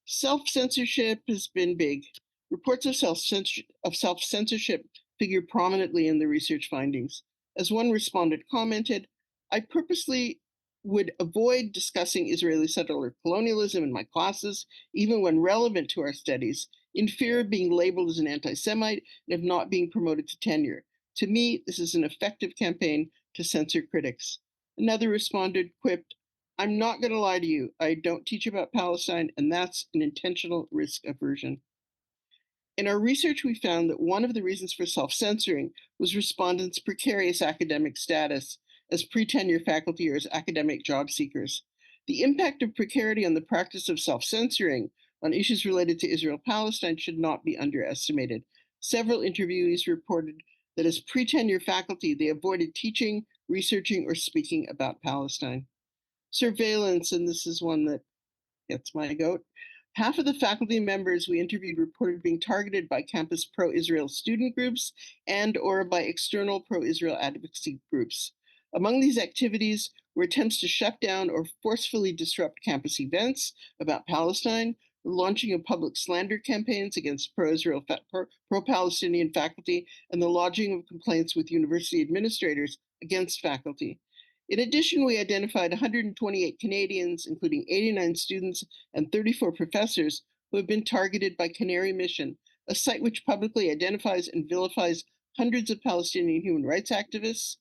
Self-censorship has been big. Reports of self-censorship figure prominently in the research findings. As one respondent commented, I purposely would avoid discussing Israeli settler colonialism in my classes, even when relevant to our studies, in fear of being labeled as an anti-Semite and of not being promoted to tenure. To me, this is an effective campaign to censor critics. Another respondent quipped, I'm not going to lie to you. I don't teach about Palestine, and that's an intentional risk aversion. In our research, we found that one of the reasons for self-censoring was respondents' precarious academic status as pre-tenure faculty or as academic job seekers. The impact of precarity on the practice of self-censoring on issues related to Israel-Palestine should not be underestimated. Several interviewees reported that as pre-tenure faculty, they avoided teaching, researching, or speaking about Palestine. Surveillance, and this is one that gets my goat. Half of the faculty members we interviewed reported being targeted by campus pro-Israel student groups and or by external pro-Israel advocacy groups. Among these activities were attempts to shut down or forcefully disrupt campus events about Palestine, the launching of public slander campaigns against pro-Israel, pro-Palestinian faculty, and the lodging of complaints with university administrators against faculty. In addition, we identified 128 Canadians, including 89 students and 34 professors, who have been targeted by Canary Mission, a site which publicly identifies and vilifies hundreds of Palestinian human rights activists,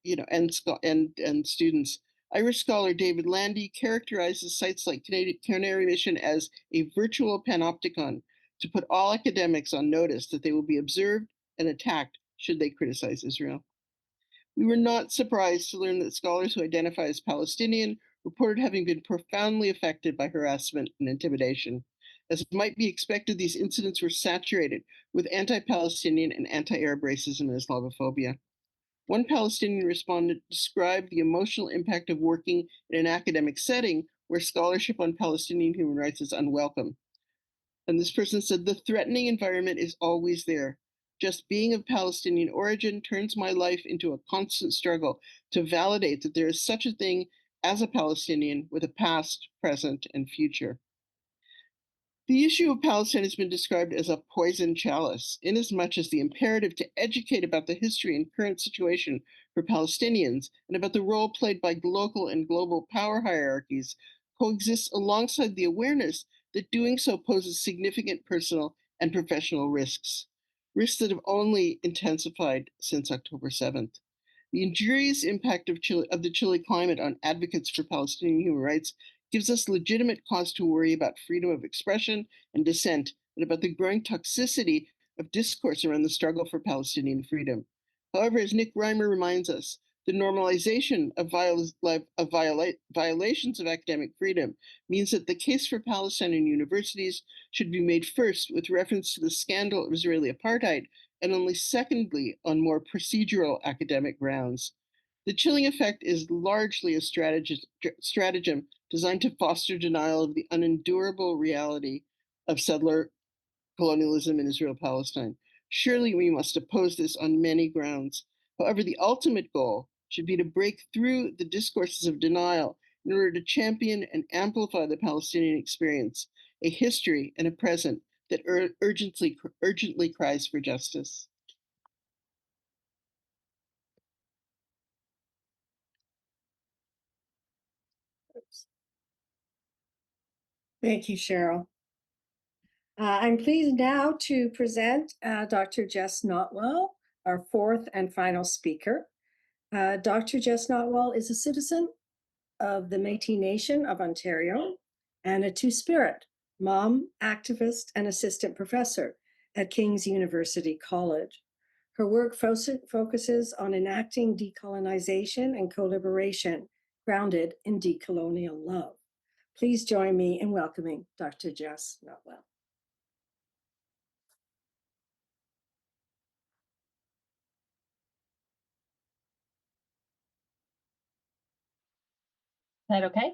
and students. Irish scholar David Landy characterizes sites like Canary Mission as a virtual panopticon to put all academics on notice that they will be observed and attacked should they criticize Israel. We were not surprised to learn that scholars who identify as Palestinian reported having been profoundly affected by harassment and intimidation. As might be expected, these incidents were saturated with anti-Palestinian and anti-Arab racism and Islamophobia. One Palestinian respondent described the emotional impact of working in an academic setting where scholarship on Palestinian human rights is unwelcome. And this person said, the threatening environment is always there. Just being of Palestinian origin turns my life into a constant struggle to validate that there is such a thing as a Palestinian with a past, present, and future. The issue of Palestine has been described as a poison chalice, inasmuch as the imperative to educate about the history and current situation for Palestinians and about the role played by local and global power hierarchies coexists alongside the awareness that doing so poses significant personal and professional risks, risks that have only intensified since October 7th. The injurious impact of the Chile climate on advocates for Palestinian human rights gives us legitimate cause to worry about freedom of expression and dissent, and about the growing toxicity of discourse around the struggle for Palestinian freedom. However, as Nick Reimer reminds us, the normalization of violations of academic freedom means that the case for Palestine in universities should be made first with reference to the scandal of Israeli apartheid, and only secondly on more procedural academic grounds. The chilling effect is largely a stratagem designed to foster denial of the unendurable reality of settler colonialism in Israel-Palestine. Surely we must oppose this on many grounds. However, the ultimate goal should be to break through the discourses of denial in order to champion and amplify the Palestinian experience, a history and a present that urgently cries for justice. Thank you, Sheryl. I'm pleased now to present Dr. Jess Notwell, our fourth and final speaker. Dr. Jess Notwell is a citizen of the Métis Nation of Ontario and a two-spirit, mom, activist, and assistant professor at King's University College. Her work focuses on enacting decolonization and co-liberation grounded in decolonial love. Please join me in welcoming Dr. Jess Notwell. Is that okay?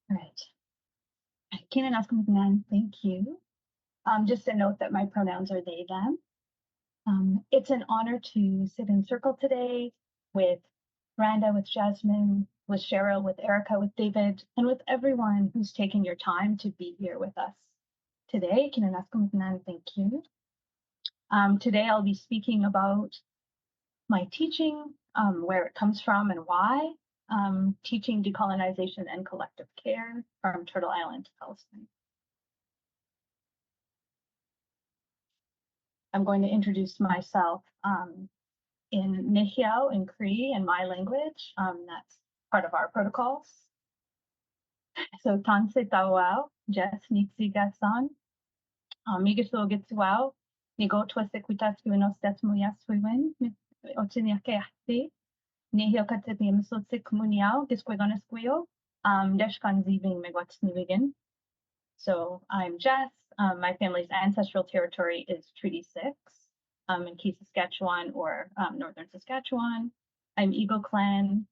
All right. Keenan Askumnan, thank you. Just a note that my pronouns are they, them. It's an honor to sit in circle today with Randa, with Jasmin, with Sheryl, with Erica, with David, and with everyone who's taking your time to be here with us today. Keenan Askumnan, thank you. Today I'll be speaking about my teaching, where it comes from and why, teaching decolonization and collective care from Turtle Island to Palestine. I'm going to introduce myself in Nehiao, in Cree, in my language. That's part of our protocols. So Tanse Tawao, Jess Nixigasan, Migiso Gitsuao, Nigo Twasekutas Guinos Desmuyas Wiwin, Otiniake Nehio Katabi Misotsi Kumuniao, Gisquegonesquio, Deshkan Zibing Megwatniwigan. So I'm Jess. My family's ancestral territory is Treaty 6 in Key, Saskatchewan, or Northern Saskatchewan. I'm Eagle Clan,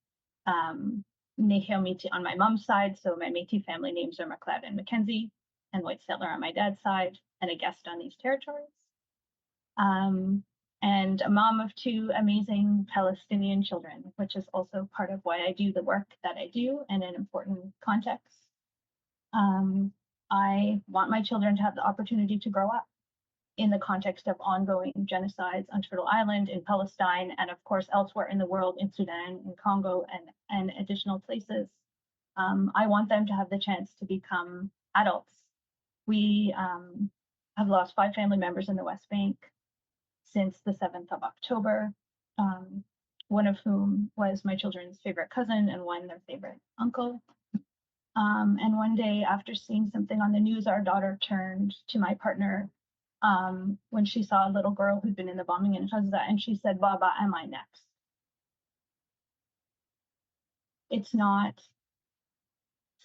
Nehio Métis on my mom's side. So my Métis family names are McLeod and Mackenzie, and White Settler on my dad's side, and a guest on these territories. And a mom of two amazing Palestinian children, which is also part of why I do the work that I do in an important context. I want my children to have the opportunity to grow up in the context of ongoing genocides on Turtle Island, in Palestine, and of course elsewhere in the world, in Sudan, in Congo, and additional places. I want them to have the chance to become adults. We have lost 5 family members in the West Bank since the 7th of October, one of whom was my children's favorite cousin and one their favorite uncle. And one day after seeing something on the news, our daughter turned to my partner when she saw a little girl who'd been in the bombing in Gaza, and she said, "Baba, am I next?" It's not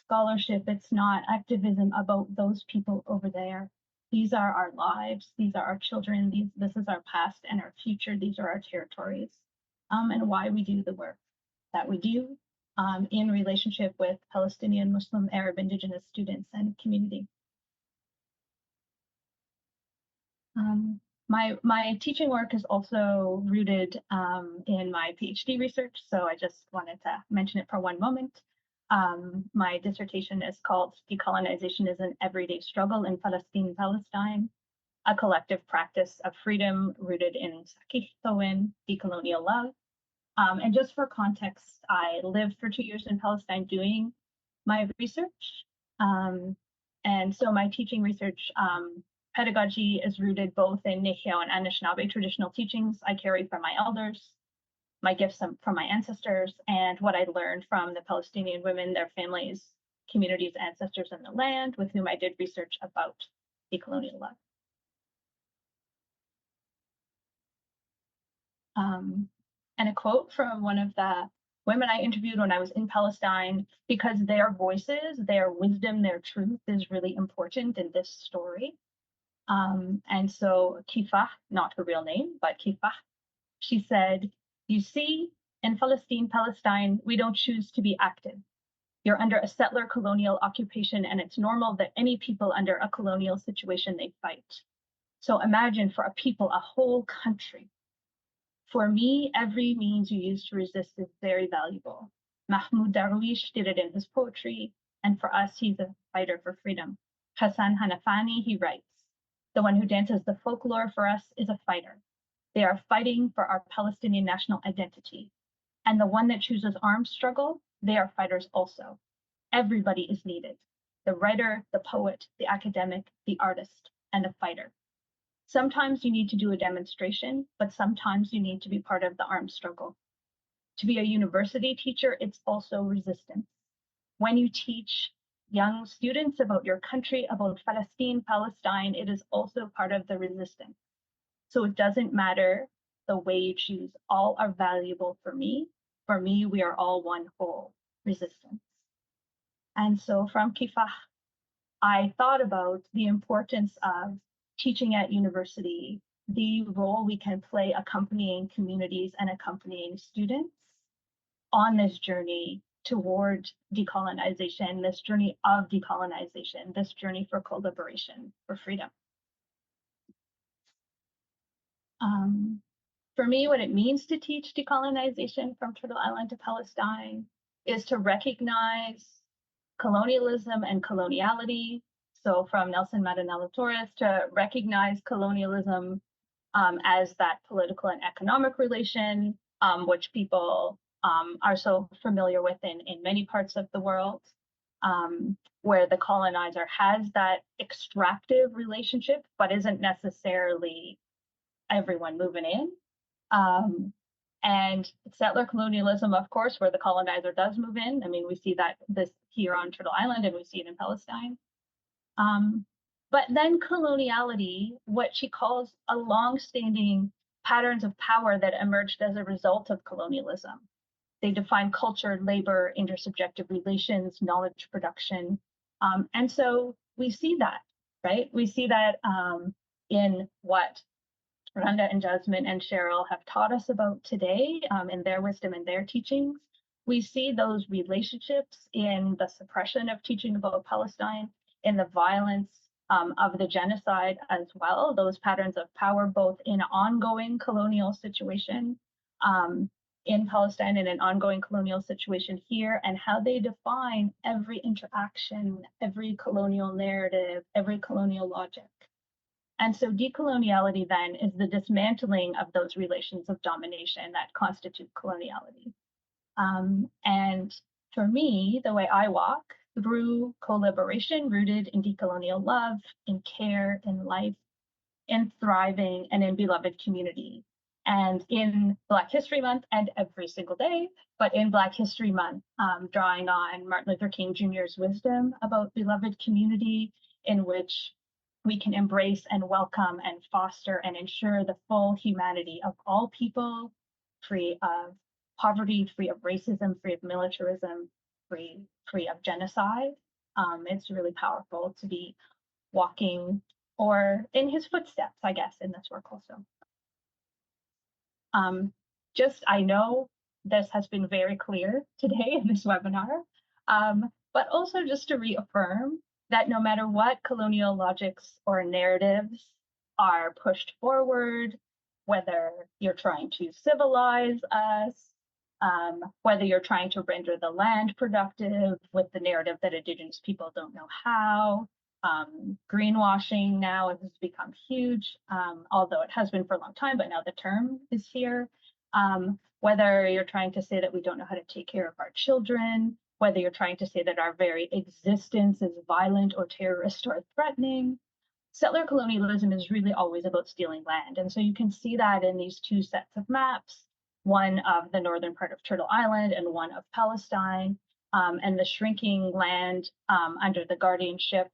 scholarship, it's not activism about those people over there. These are our lives. These are our children. This is our past and our future. These are our territories, and why we do the work that we do in relationship with Palestinian, Muslim, Arab, Indigenous students and community. My teaching work is also rooted in my PhD research, so I just wanted to mention it for one moment. My dissertation is called Decolonization is an Everyday Struggle in Palestine, Palestine, a collective practice of freedom rooted in Sakih Towin, decolonial love. And just for context, I lived for 2 years in Palestine doing my research. And so my teaching research pedagogy is rooted both in Nehiyaw and Anishinaabe traditional teachings I carry from my elders, my gifts from my ancestors, and what I learned from the Palestinian women, their families, communities, ancestors in the land with whom I did research about decolonial love. And a quote from one of the women I interviewed when I was in Palestine, because their voices, their wisdom, their truth is really important in this story. And so Kifah, not her real name, but Kifah, she said, you see, in Palestine, we don't choose to be active. You're under a settler colonial occupation, and it's normal that any people under a colonial situation, they fight. So imagine for a people, a whole country. For me, every means you use to resist is very valuable. Mahmoud Darwish did it in his poetry, and for us, he's a fighter for freedom. Hassan Hanafani, he writes, the one who dances the folklore for us is a fighter. They are fighting for our Palestinian national identity. And the one that chooses armed struggle, they are fighters also. Everybody is needed. The writer, the poet, the academic, the artist, and the fighter. Sometimes you need to do a demonstration, but sometimes you need to be part of the armed struggle. To be a university teacher, it's also resistance. When you teach young students about your country, about Palestine, Palestine, it is also part of the resistance. So it doesn't matter the way you choose. All are valuable for me. For me, we are all one whole resistance. And so from Kifah, I thought about the importance of teaching at university, the role we can play accompanying communities and accompanying students on this journey toward decolonization, this journey of decolonization, this journey for collaboration, for freedom. For me, what it means to teach decolonization from Turtle Island to Palestine is to recognize colonialism and coloniality. So from Nelson Mandela Torres, to recognize colonialism as that political and economic relation, which people are so familiar with in many parts of the world, where the colonizer has that extractive relationship, but isn't necessarily everyone moving in. And settler colonialism, of course, where the colonizer does move in. I mean, we see that this here on Turtle Island, and we see it in Palestine. But then coloniality, what she calls a long-standing patterns of power that emerged as a result of colonialism. They define culture, labor, intersubjective relations, knowledge production. And so we see that, right? We see that in what Randa and Jasmin and Sheryl have taught us about today in their wisdom and their teachings. We see those relationships in the suppression of teaching about Palestine, in the violence of the genocide as well, those patterns of power, both in an ongoing colonial situation in Palestine and an ongoing colonial situation here, and how they define every interaction, every colonial narrative, every colonial logic. And so decoloniality then is the dismantling of those relations of domination that constitute coloniality. And for me, the way I walk through collaboration rooted in decolonial love, in care, in life, in thriving, and in beloved community. And in Black History Month, and every single day, but in Black History Month, drawing on Martin Luther King Jr.'s wisdom about beloved community, in which we can embrace and welcome and foster and ensure the full humanity of all people, free of poverty, free of racism, free of militarism, free of genocide. It's really powerful to be walking or in his footsteps, I guess, in this work also. I know this has been very clear today in this webinar, but also just to reaffirm that no matter what colonial logics or narratives are pushed forward, whether you're trying to civilize us, whether you're trying to render the land productive with the narrative that Indigenous people don't know how, greenwashing now has become huge, although it has been for a long time, but now the term is here. Whether you're trying to say that we don't know how to take care of our children, whether you're trying to say that our very existence is violent or terrorist or threatening, settler colonialism is really always about stealing land. And so you can see that in these two sets of maps, one of the northern part of Turtle Island and one of Palestine, and the shrinking land under the guardianship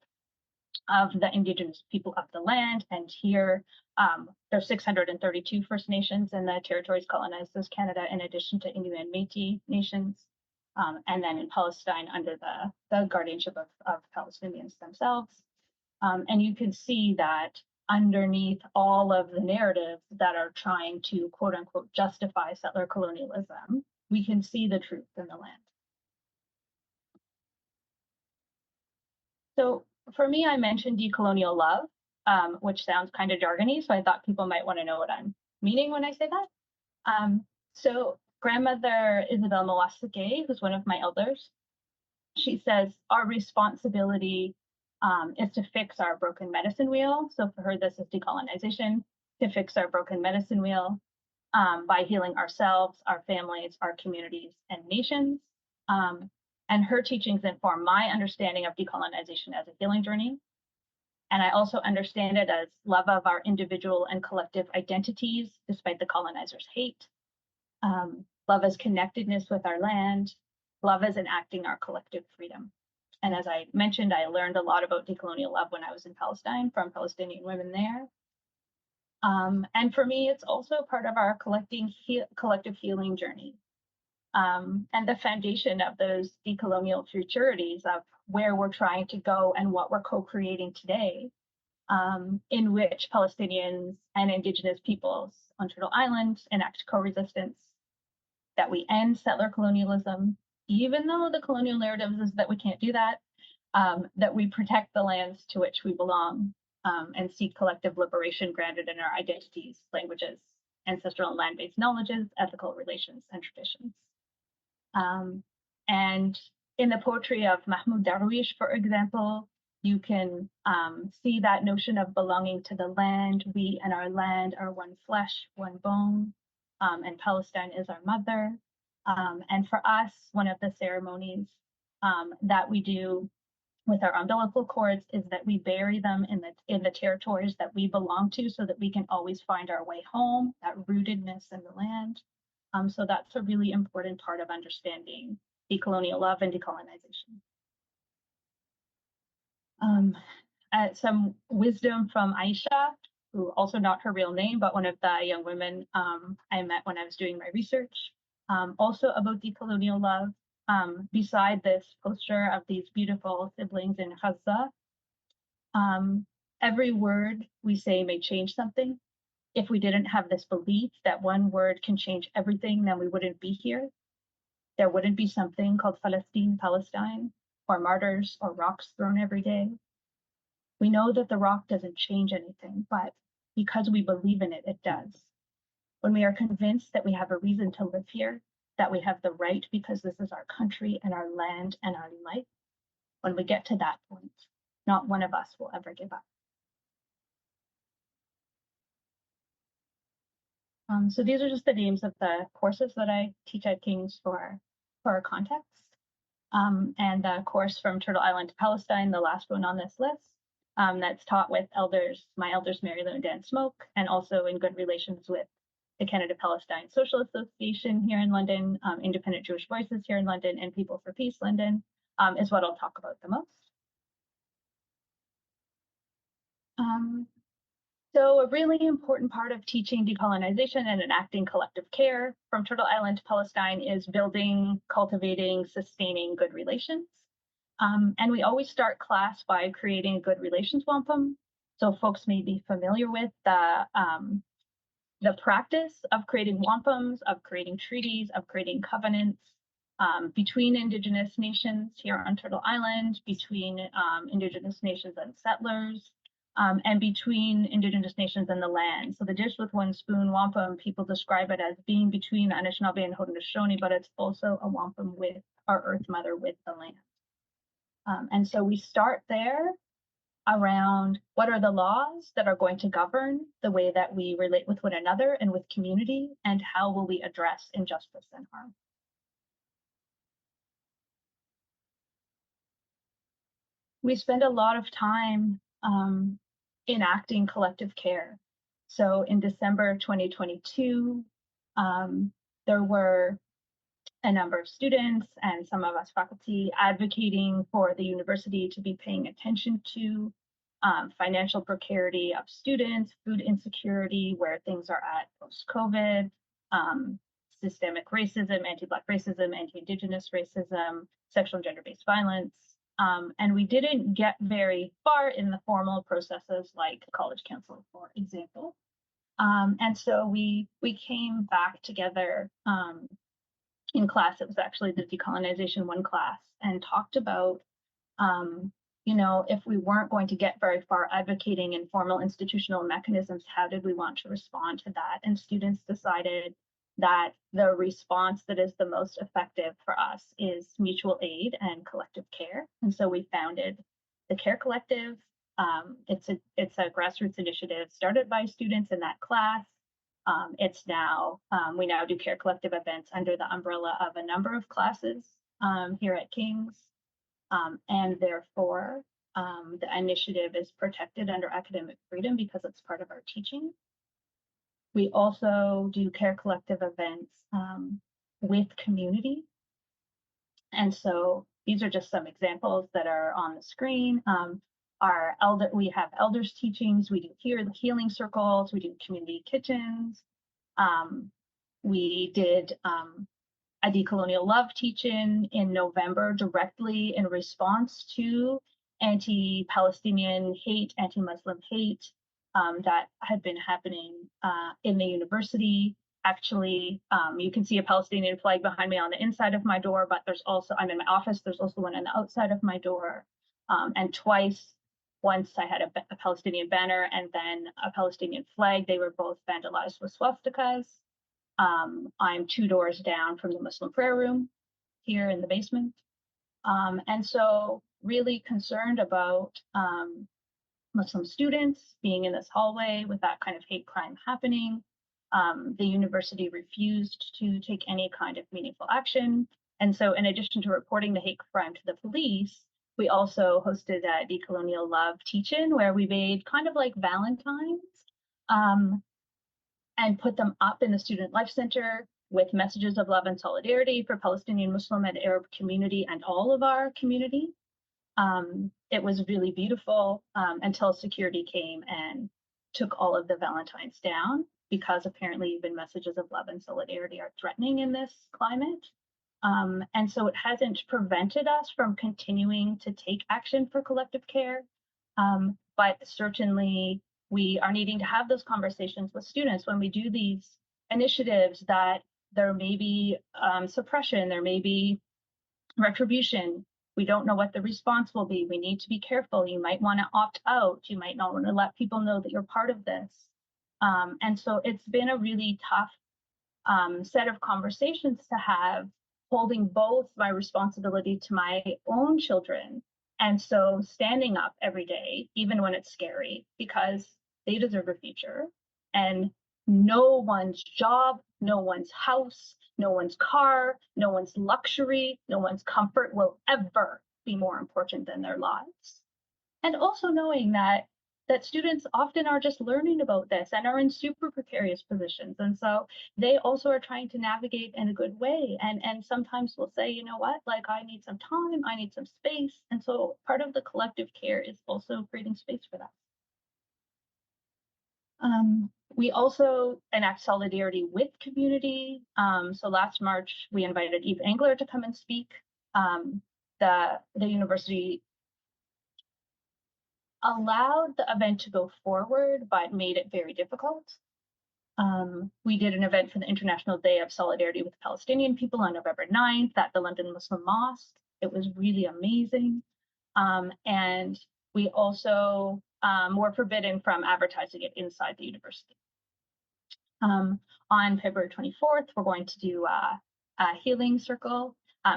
of the Indigenous people of the land. And here, there's 632 First Nations in the territories colonized as Canada, in addition to Inuit and Métis nations. And then in Palestine, under the guardianship of Palestinians themselves. And you can see that underneath all of the narratives that are trying to, quote unquote, justify settler colonialism, we can see the truth in the land. So for me, I mentioned decolonial love, which sounds kind of jargony, so I thought people might want to know what I'm meaning when I say that. So grandmother Isabel Mawasake, who's one of my elders, she says our responsibility is to fix our broken medicine wheel. So for her, this is decolonization, to fix our broken medicine wheel by healing ourselves, our families, our communities, and nations. And her teachings inform my understanding of decolonization as a healing journey. And I also understand it as love of our individual and collective identities, despite the colonizers' hate. Love as connectedness with our land, love as enacting our collective freedom. And as I mentioned, I learned a lot about decolonial love when I was in Palestine from Palestinian women there. And for me, it's also part of our collective healing journey. And the foundation of those decolonial futurities of where we're trying to go and what we're co-creating today, in which Palestinians and Indigenous peoples on Turtle Island enact co-resistance, that we end settler colonialism, even though the colonial narrative is that we can't do that, that we protect the lands to which we belong, and seek collective liberation grounded in our identities, languages, ancestral and land-based knowledges, ethical relations, and traditions. And in the poetry of Mahmoud Darwish, for example, you can see that notion of belonging to the land. We and our land are one flesh, one bone, and Palestine is our mother. And for us, one of the ceremonies that we do with our umbilical cords is that we bury them in the territories that we belong to, so that we can always find our way home, that rootedness in the land. So that's a really important part of understanding decolonial love and decolonization. Some wisdom from Aisha, who also not her real name, but one of the young women I met when I was doing my research, also about decolonial love. Beside this poster of these beautiful siblings in Gaza, every word we say may change something. If we didn't have this belief that one word can change everything, then we wouldn't be here. There wouldn't be something called Palestine, or martyrs, or rocks thrown every day. We know that the rock doesn't change anything, but because we believe in it, it does. When we are convinced that we have a reason to live here, that we have the right because this is our country and our land and our life, when we get to that point, not one of us will ever give up. So these are just the names of the courses that I teach at King's for context. And the course from Turtle Island to Palestine, the last one on this list, that's taught with my elders, Mary Lou and Dan Smoke, and also in good relations with the Canada-Palestine Social Association here in London, Independent Jewish Voices here in London, and People for Peace London, is what I'll talk about the most. So a really important part of teaching decolonization and enacting collective care from Turtle Island to Palestine is building, cultivating, sustaining good relations. And we always start class by creating a good relations wampum. So folks may be familiar with the practice of creating wampums, of creating treaties, of creating covenants between Indigenous nations here on Turtle Island, between Indigenous nations and settlers, and between Indigenous nations and the land. So the dish with one spoon wampum, people describe it as being between Anishinaabe and Haudenosaunee, but it's also a wampum with our Earth Mother, with the land. And so we start there around what are the laws that are going to govern the way that we relate with one another and with community, and how will we address injustice and harm. We spend a lot of time enacting collective care. So in December 2022, there were a number of students and some of us faculty advocating for the university to be paying attention to financial precarity of students, food insecurity, where things are at post-COVID, systemic racism, anti-Black racism, anti-Indigenous racism, sexual and gender-based violence. And we didn't get very far in the formal processes like College Council, for example. And so we came back together in class. It was actually the Decolonization 1 class, and talked about, you know, if we weren't going to get very far advocating in formal institutional mechanisms, how did we want to respond to that? And students decided that the response that is the most effective for us is mutual aid and collective care. And so we founded the Care Collective. It's a grassroots initiative started by students in that class. It's now, we now do Care Collective events under the umbrella of a number of classes here at King's. And therefore, the initiative is protected under academic freedom because it's part of our teaching. We also do Care Collective events with community. And so these are just some examples that are on the screen. We have elders teachings, we do healing circles, we do community kitchens. We did a decolonial love teach-in in November directly in response to anti-Palestinian hate, anti-Muslim hate that had been happening in the university. Actually, you can see a Palestinian flag behind me on the inside of my door, but there's also, I'm in my office, there's also one on the outside of my door. And twice, once I had a Palestinian banner and then a Palestinian flag, they were both vandalized with swastikas. I'm 2 doors down from the Muslim prayer room here in the basement. And so really concerned about Muslim students being in this hallway with that kind of hate crime happening. The university refused to take any kind of meaningful action. And so in addition to reporting the hate crime to the police, we also hosted a decolonial love teach-in where we made kind of like Valentine's and put them up in the Student Life Center with messages of love and solidarity for Palestinian, Muslim, and Arab community and all of our community. It was really beautiful until security came and took all of the Valentines down, because apparently even messages of love and solidarity are threatening in this climate. And so it hasn't prevented us from continuing to take action for collective care, but certainly we are needing to have those conversations with students when we do these initiatives, that there may be suppression, there may be retribution. We don't know what the response will be. We need to be careful. You might want to opt out. You might not want to let people know that you're part of this. And so it's been a really tough set of conversations to have, holding both my responsibility to my own children, and so standing up every day, even when it's scary, because they deserve a future. And no one's job, no one's house, no one's car, no one's luxury, no one's comfort will ever be more important than their lives. And also knowing that students often are just learning about this and are in super precarious positions. And so they also are trying to navigate in a good way. And sometimes we'll say, you know what, like, I need some time, I need some space. And so part of the collective care is also creating space for that. We also enact solidarity with community. So last March, we invited Eve Engler to come and speak. The university allowed the event to go forward, but made it very difficult. We did an event for the International Day of Solidarity with Palestinian people on November 9th at the London Muslim Mosque. It was really amazing. And we also were forbidden from advertising it inside the university. On February 24th, we're going to do a healing circle,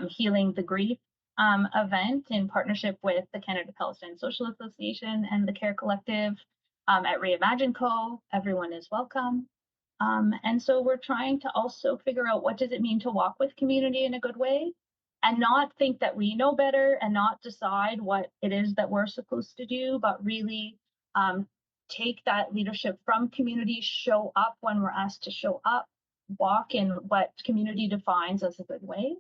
Healing the Grief event in partnership with the Canada Palestine Social Association and the CARE Collective at Reimagine Co. Everyone is welcome. And so we're trying to also figure out what does it mean to walk with community in a good way and not think that we know better and not decide what it is that we're supposed to do, but really take that leadership from community, show up when we're asked to show up, walk in what community defines as a good way.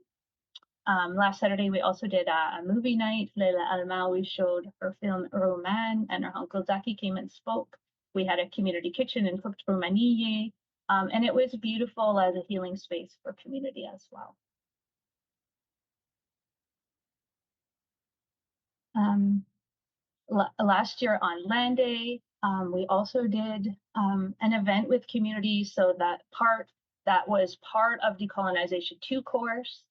Last Saturday, we also did a movie night. Leila Almawi showed her film Roman, and her uncle Zaki came and spoke. We had a community kitchen and cooked romaniye, and it was beautiful as a healing space for community as well. Last year on Land Day, we also did an event with community. So that was part of Decolonization 2 course.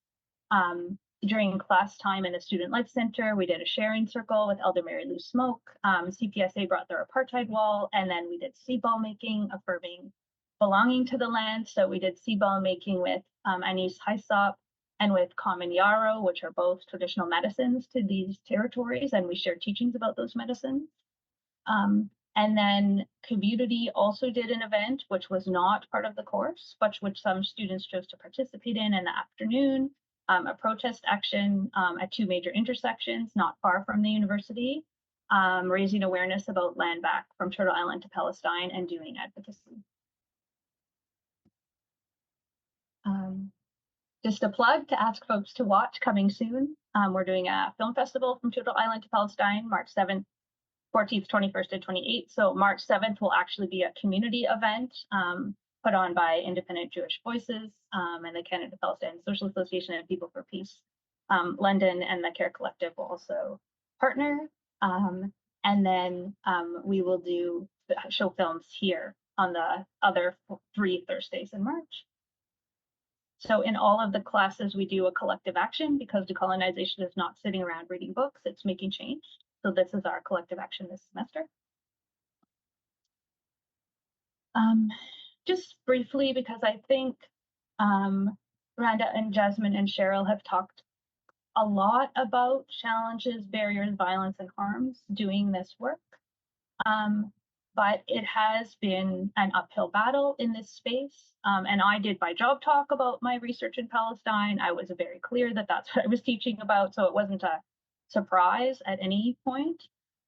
During class time in a student-led center, we did a sharing circle with Elder Mary Lou Smoke. CPSA brought their apartheid wall, and then we did sea ball making, affirming belonging to the land. So we did sea ball making with Anis Hyssop and with Common Yarrow, which are both traditional medicines to these territories, and we shared teachings about those medicines. And then community also did an event, which was not part of the course, but which some students chose to participate in the afternoon, a protest action at 2 major intersections not far from the university, raising awareness about land back from Turtle Island to Palestine and doing advocacy. Just a plug to ask folks to watch coming soon. We're doing a film festival from Turtle Island to Palestine, March 7th, 14th, 21st, and 28th. So March 7th will actually be a community event put on by Independent Jewish Voices and the Canada Palestine Social Association and People for Peace. London and the CARE Collective will also partner. And then we will show films here on the other 3 Thursdays in March. So in all of the classes, we do a collective action because decolonization is not sitting around reading books, it's making change. So this is our collective action this semester. Just briefly, because I think Randa and Jasmin and Sheryl have talked a lot about challenges, barriers, violence, and harms doing this work. But it has been an uphill battle in this space. And I did my job talk about my research in Palestine. I was very clear that that's what I was teaching about. So it wasn't a surprise at any point.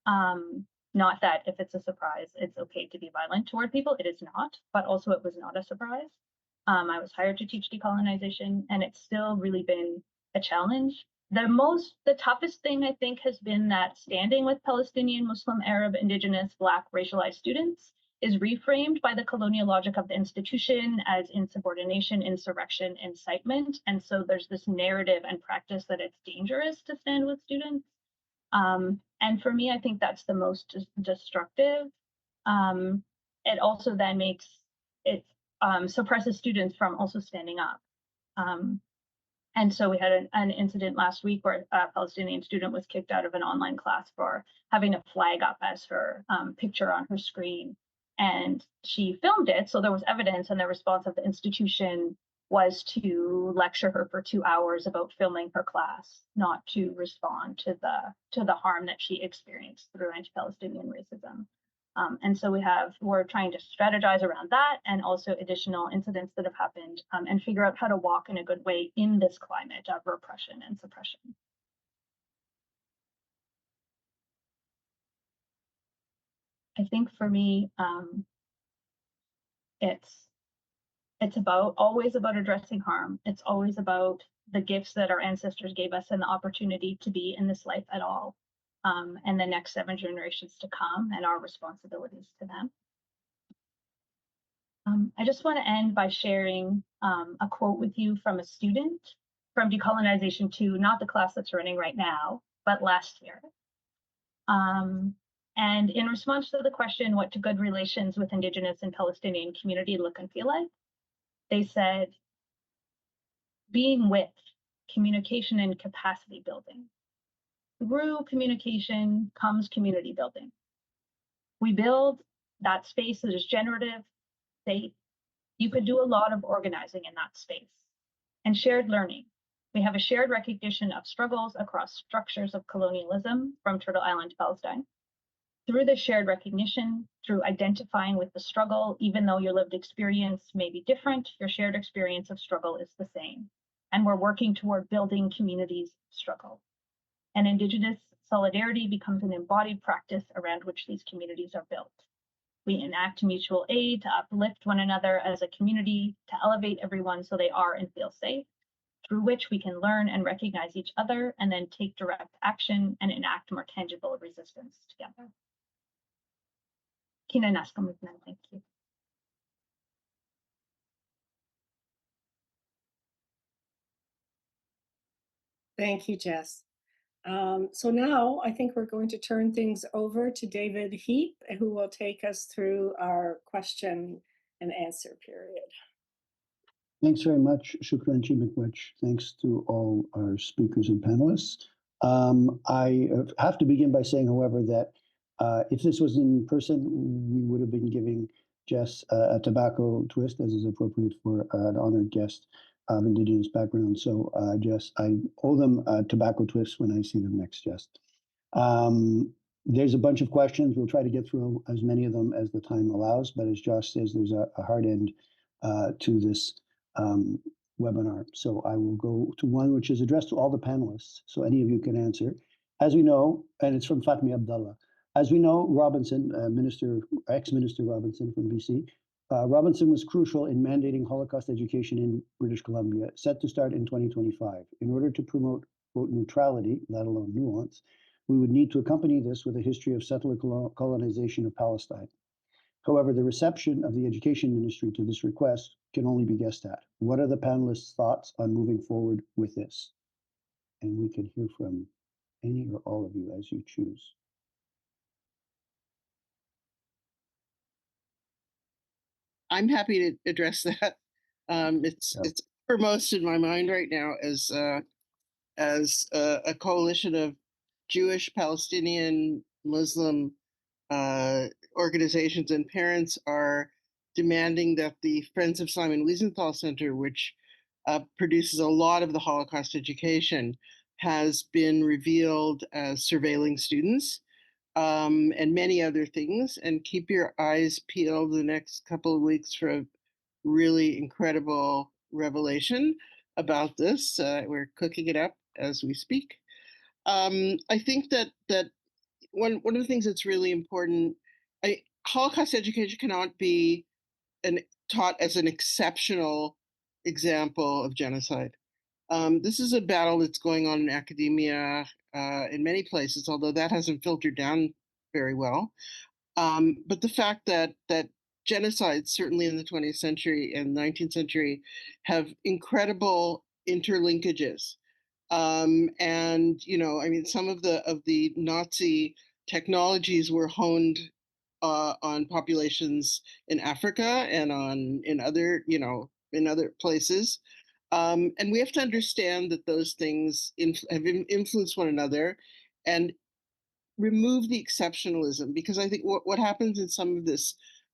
Not that if it's a surprise, it's okay to be violent toward people. It is not, but also it was not a surprise. I was hired to teach decolonization, and it's still really been a challenge. The toughest thing I think has been that standing with Palestinian, Muslim, Arab, Indigenous, Black, racialized students is reframed by the colonial logic of the institution as insubordination, insurrection, incitement. And so there's this narrative and practice that it's dangerous to stand with students. And for me, I think that's the most destructive. It also then makes it suppresses students from also standing up. And so we had an incident last week where a Palestinian student was kicked out of an online class for having a flag up as her picture on her screen. And she filmed it, so there was evidence, and the response of the institution was to lecture her for 2 hours about filming her class, not to respond to the harm that she experienced through anti-Palestinian racism. And so we're trying to strategize around that and also additional incidents that have happened and figure out how to walk in a good way in this climate of repression and suppression. I think for me, it's always about addressing harm. It's always about the gifts that our ancestors gave us and the opportunity to be in this life at all. And the next 7 generations to come and our responsibilities to them. I just want to end by sharing a quote with you from a student from Decolonization 2, not the class that's running right now, but last year. And in response to the question, what do good relations with Indigenous and Palestinian community look and feel like? They said, being with, communication and capacity building. Through communication comes community building. We build that space that is generative, safe. You could do a lot of organizing in that space. And shared learning. We have a shared recognition of struggles across structures of colonialism from Turtle Island to Palestine. Through this shared recognition, through identifying with the struggle, even though your lived experience may be different, your shared experience of struggle is the same. And we're working toward building communities of struggle. And Indigenous solidarity becomes an embodied practice around which these communities are built. We enact mutual aid to uplift one another as a community, to elevate everyone so they are and feel safe, through which we can learn and recognize each other and then take direct action and enact more tangible resistance together. Kina Naska Movement, thank you. Thank you, Jess. So now I think we're going to turn things over to David Heap, who will take us through our question and answer period. Thanks very much, Shukran Mikwech. Thanks to all our speakers and panelists. I have to begin by saying, however, that if this was in person, we would have been giving Jess a tobacco twist, as is appropriate for an honored guest of Indigenous background. So, Jess, I owe them a tobacco twist when I see them next, Jess. There's a bunch of questions. We'll try to get through as many of them as the time allows, but as Josh says, there's a hard end to this webinar. So I will go to one which is addressed to all the panelists, so any of you can answer. As we know, and it's from Fatmi Abdallah, as we know, Robinson, ex-Minister Robinson from BC, Robinson was crucial in mandating Holocaust education in British Columbia, set to start in 2025. In order to promote, quote, neutrality, let alone nuance, we would need to accompany this with a history of settler colonization of Palestine. However, the reception of the education ministry to this request can only be guessed at. What are the panelists' thoughts on moving forward with this? And we can hear from any or all of you as you choose. I'm happy to address that. It's foremost in my mind right now as a coalition of Jewish, Palestinian, Muslim organizations and parents are demanding that the Friends of Simon Wiesenthal Center, which produces a lot of the Holocaust education, has been revealed as surveilling students and many other things. And keep your eyes peeled the next couple of weeks for a really incredible revelation about this. We're cooking it up as we speak. I think that one of the things that's really important, Holocaust education cannot be taught as an exceptional example of genocide. This is a battle that's going on in academia in many places, although that hasn't filtered down very well. But the fact that genocides, certainly in the 20th century and 19th century, have incredible interlinkages. And I mean, some of the Nazi technologies were honed on populations in Africa and in other places. And we have to understand that those things have influenced one another and remove the exceptionalism, because I think what happens in some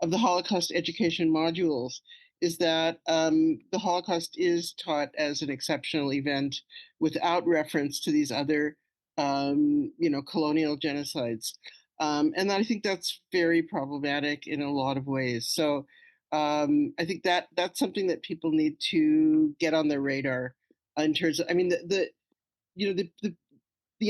of the Holocaust education modules is that the Holocaust is taught as an exceptional event without reference to these other colonial genocides. And I think that's very problematic in a lot of ways. So I think that's something that people need to get on their radar in terms of, I mean, the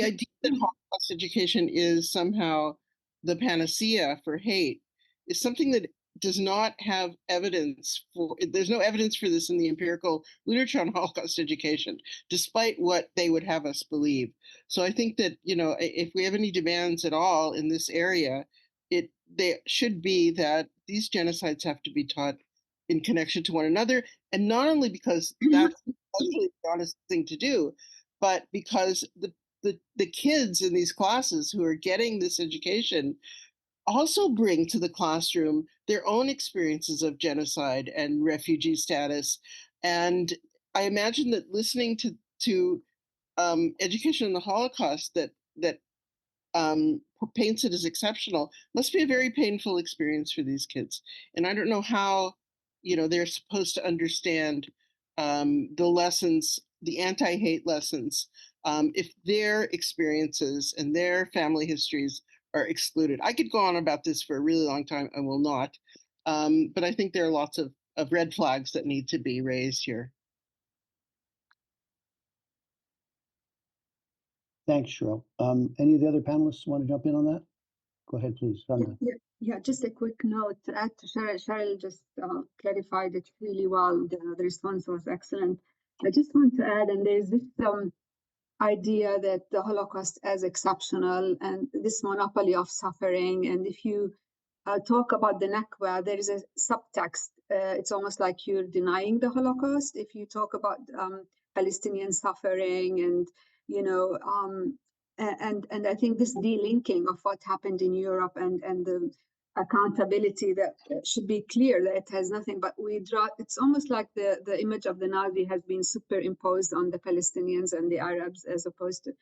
idea that Holocaust education is somehow the panacea for hate is something that does not have evidence for. There's no evidence for this in the empirical literature on Holocaust education, despite what they would have us believe. So I think that, if we have any demands at all in this area, they should be that these genocides have to be taught in connection to one another, and not only because that's actually the honest thing to do, but because the kids in these classes who are getting this education also bring to the classroom their own experiences of genocide and refugee status. And I imagine that listening to education in the Holocaust that paints it as exceptional must be a very painful experience for these kids. And I don't know how, they're supposed to understand the lessons, the anti-hate lessons, if their experiences and their family histories are excluded. I could go on about this for a really long time. I will not. But I think there are lots of red flags that need to be raised here. Thanks, Sheryl. Any of the other panelists want to jump in on that? Go ahead, please, Randa. Yeah, just a quick note to add to Sheryl. Sheryl just clarified it really well. The response was excellent. I just want to add, and there's this idea that the Holocaust is exceptional and this monopoly of suffering. And if you talk about the Nakba, there is a subtext. It's almost like you're denying the Holocaust. If you talk about Palestinian suffering and, and I think this delinking of what happened in Europe and the accountability that should be clear that it has nothing, but it's almost like the image of the Nazi has been superimposed on the Palestinians and the Arabs as opposed to.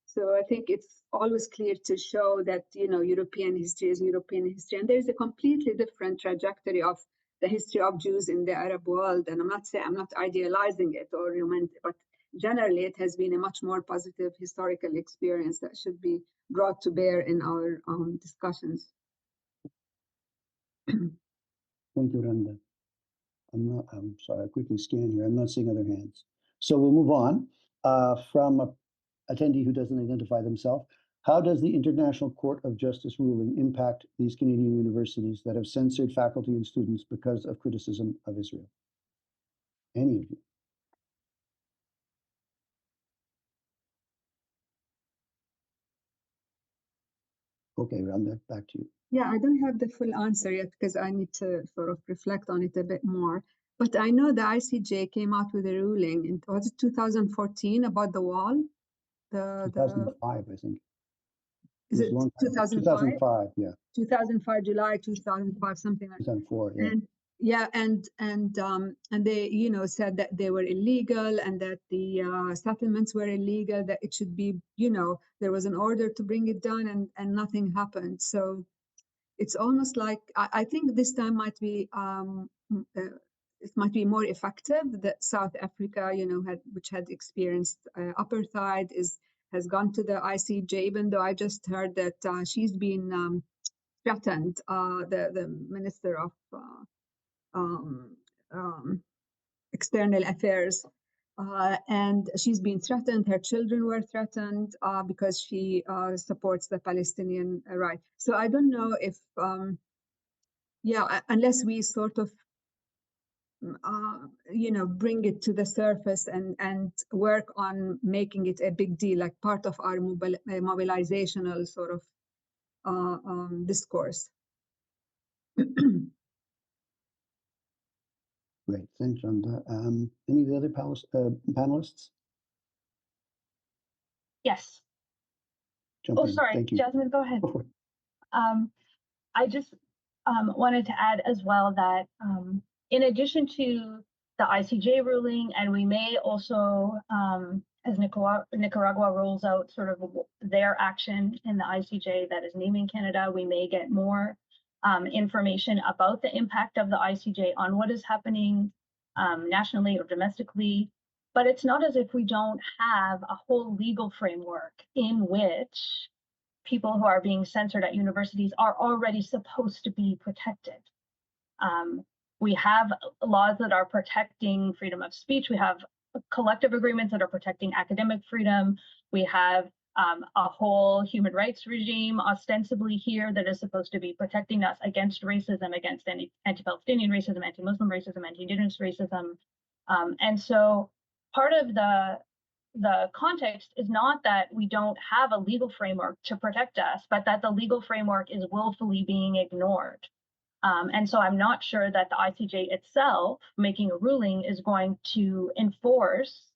So I think it's always clear to show that, European history is European history. And there's a completely different trajectory of the history of Jews in the Arab world. And I'm not idealizing it or romantic, but generally it has been a much more positive historical experience that should be brought to bear in our discussions. Thank you, Randa. I'm sorry, I quickly scan here. I'm not seeing other hands. So we'll move on from an attendee who doesn't identify themselves. How does the International Court of Justice ruling impact these Canadian universities that have censored faculty and students because of criticism of Israel? Any of you? Okay, Randa, back to you. Yeah, I don't have the full answer yet because I need to sort of reflect on it a bit more. But I know the ICJ came out with a ruling in, was it 2014 about the wall? 2005, I think. Is it 2005? 2005, yeah. 2005, July 2005, something like that. 2004, yeah. And yeah, and they, said that they were illegal and that the settlements were illegal, that it should be, there was an order to bring it down and nothing happened. So it's almost like, I think this time might be, it might be more effective that South Africa, which had experienced apartheid, has gone to the ICJ, even though I just heard that she's been threatened, the Minister of External Affairs, and she's been threatened. Her children were threatened because she supports the Palestinian right. So I don't know if, unless we sort of, bring it to the surface and work on making it a big deal, like part of our mobilizational sort of discourse. Great, thanks, Randa. Any of the other panelists? Yes. Jump in. Sorry, Thank you. Jasmin, go ahead. Go for it. I just wanted to add as well that in addition to the ICJ ruling, and we may also, as Nicaragua rolls out sort of their action in the ICJ that is naming Canada, we may get more information about the impact of the ICJ on what is happening nationally or domestically. But it's not as if we don't have a whole legal framework in which people who are being censored at universities are already supposed to be protected. We have laws that are protecting freedom of speech. We have collective agreements that are protecting academic freedom. We have a whole human rights regime ostensibly here that is supposed to be protecting us against racism, against anti-Palestinian racism, anti-Muslim racism, anti-Indigenous racism. And so part of the context is not that we don't have a legal framework to protect us, but that the legal framework is willfully being ignored. And so I'm not sure that the ICJ itself making a ruling is going to enforce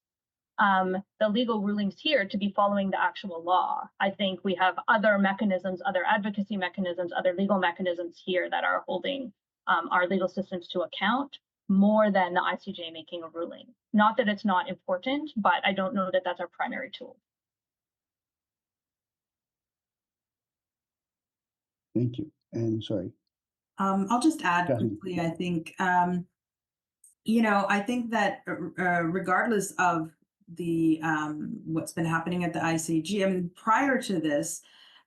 the legal rulings here to be following the actual law. I think we have other mechanisms, other advocacy mechanisms, other legal mechanisms here that are holding our legal systems to account more than the ICJ making a ruling. Not that it's not important, but I don't know that that's our primary tool. Thank you. And sorry. I'll just add Jasmin. quickly, I think, I think that regardless of the what's been happening at the ICG, I mean, prior to this,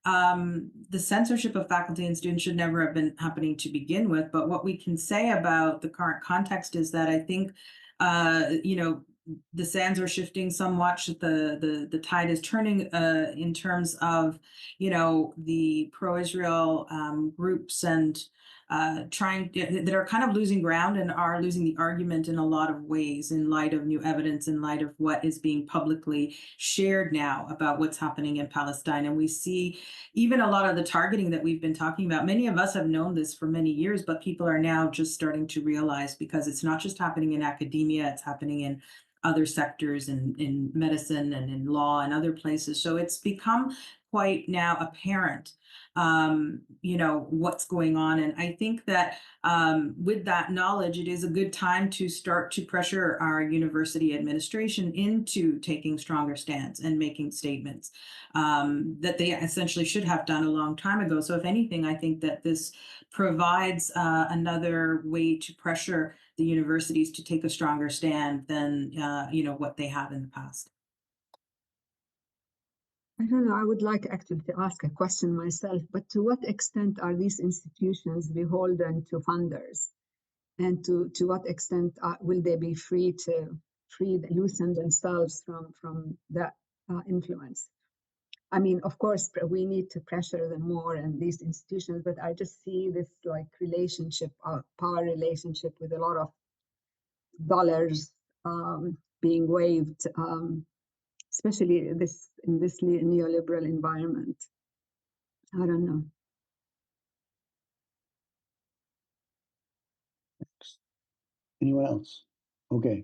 the censorship of faculty and students should never have been happening to begin with. But what we can say about the current context is that I think, the sands are shifting somewhat. The tide is turning in terms of, the pro-Israel groups and that are kind of losing ground and are losing the argument in a lot of ways in light of new evidence, in light of what is being publicly shared now about what's happening in Palestine. And we see even a lot of the targeting that we've been talking about. Many of us have known this for many years, but people are now just starting to realize, because it's not just happening in academia, it's happening in other sectors, in medicine and in law and other places. So it's become quite now apparent what's going on. And I think that with that knowledge, it is a good time to start to pressure our university administration into taking stronger stands and making statements that they essentially should have done a long time ago. So if anything, I think that this provides another way to pressure the universities to take a stronger stand than what they have in the past. I don't know, I would like actually to ask a question myself, but to what extent are these institutions beholden to funders? And to what extent will they be free to loosen themselves from that influence? I mean, of course, we need to pressure them more and these institutions, but I just see this like relationship, power relationship with a lot of dollars being waved, especially in this neoliberal environment. I don't know. Anyone else? Okay.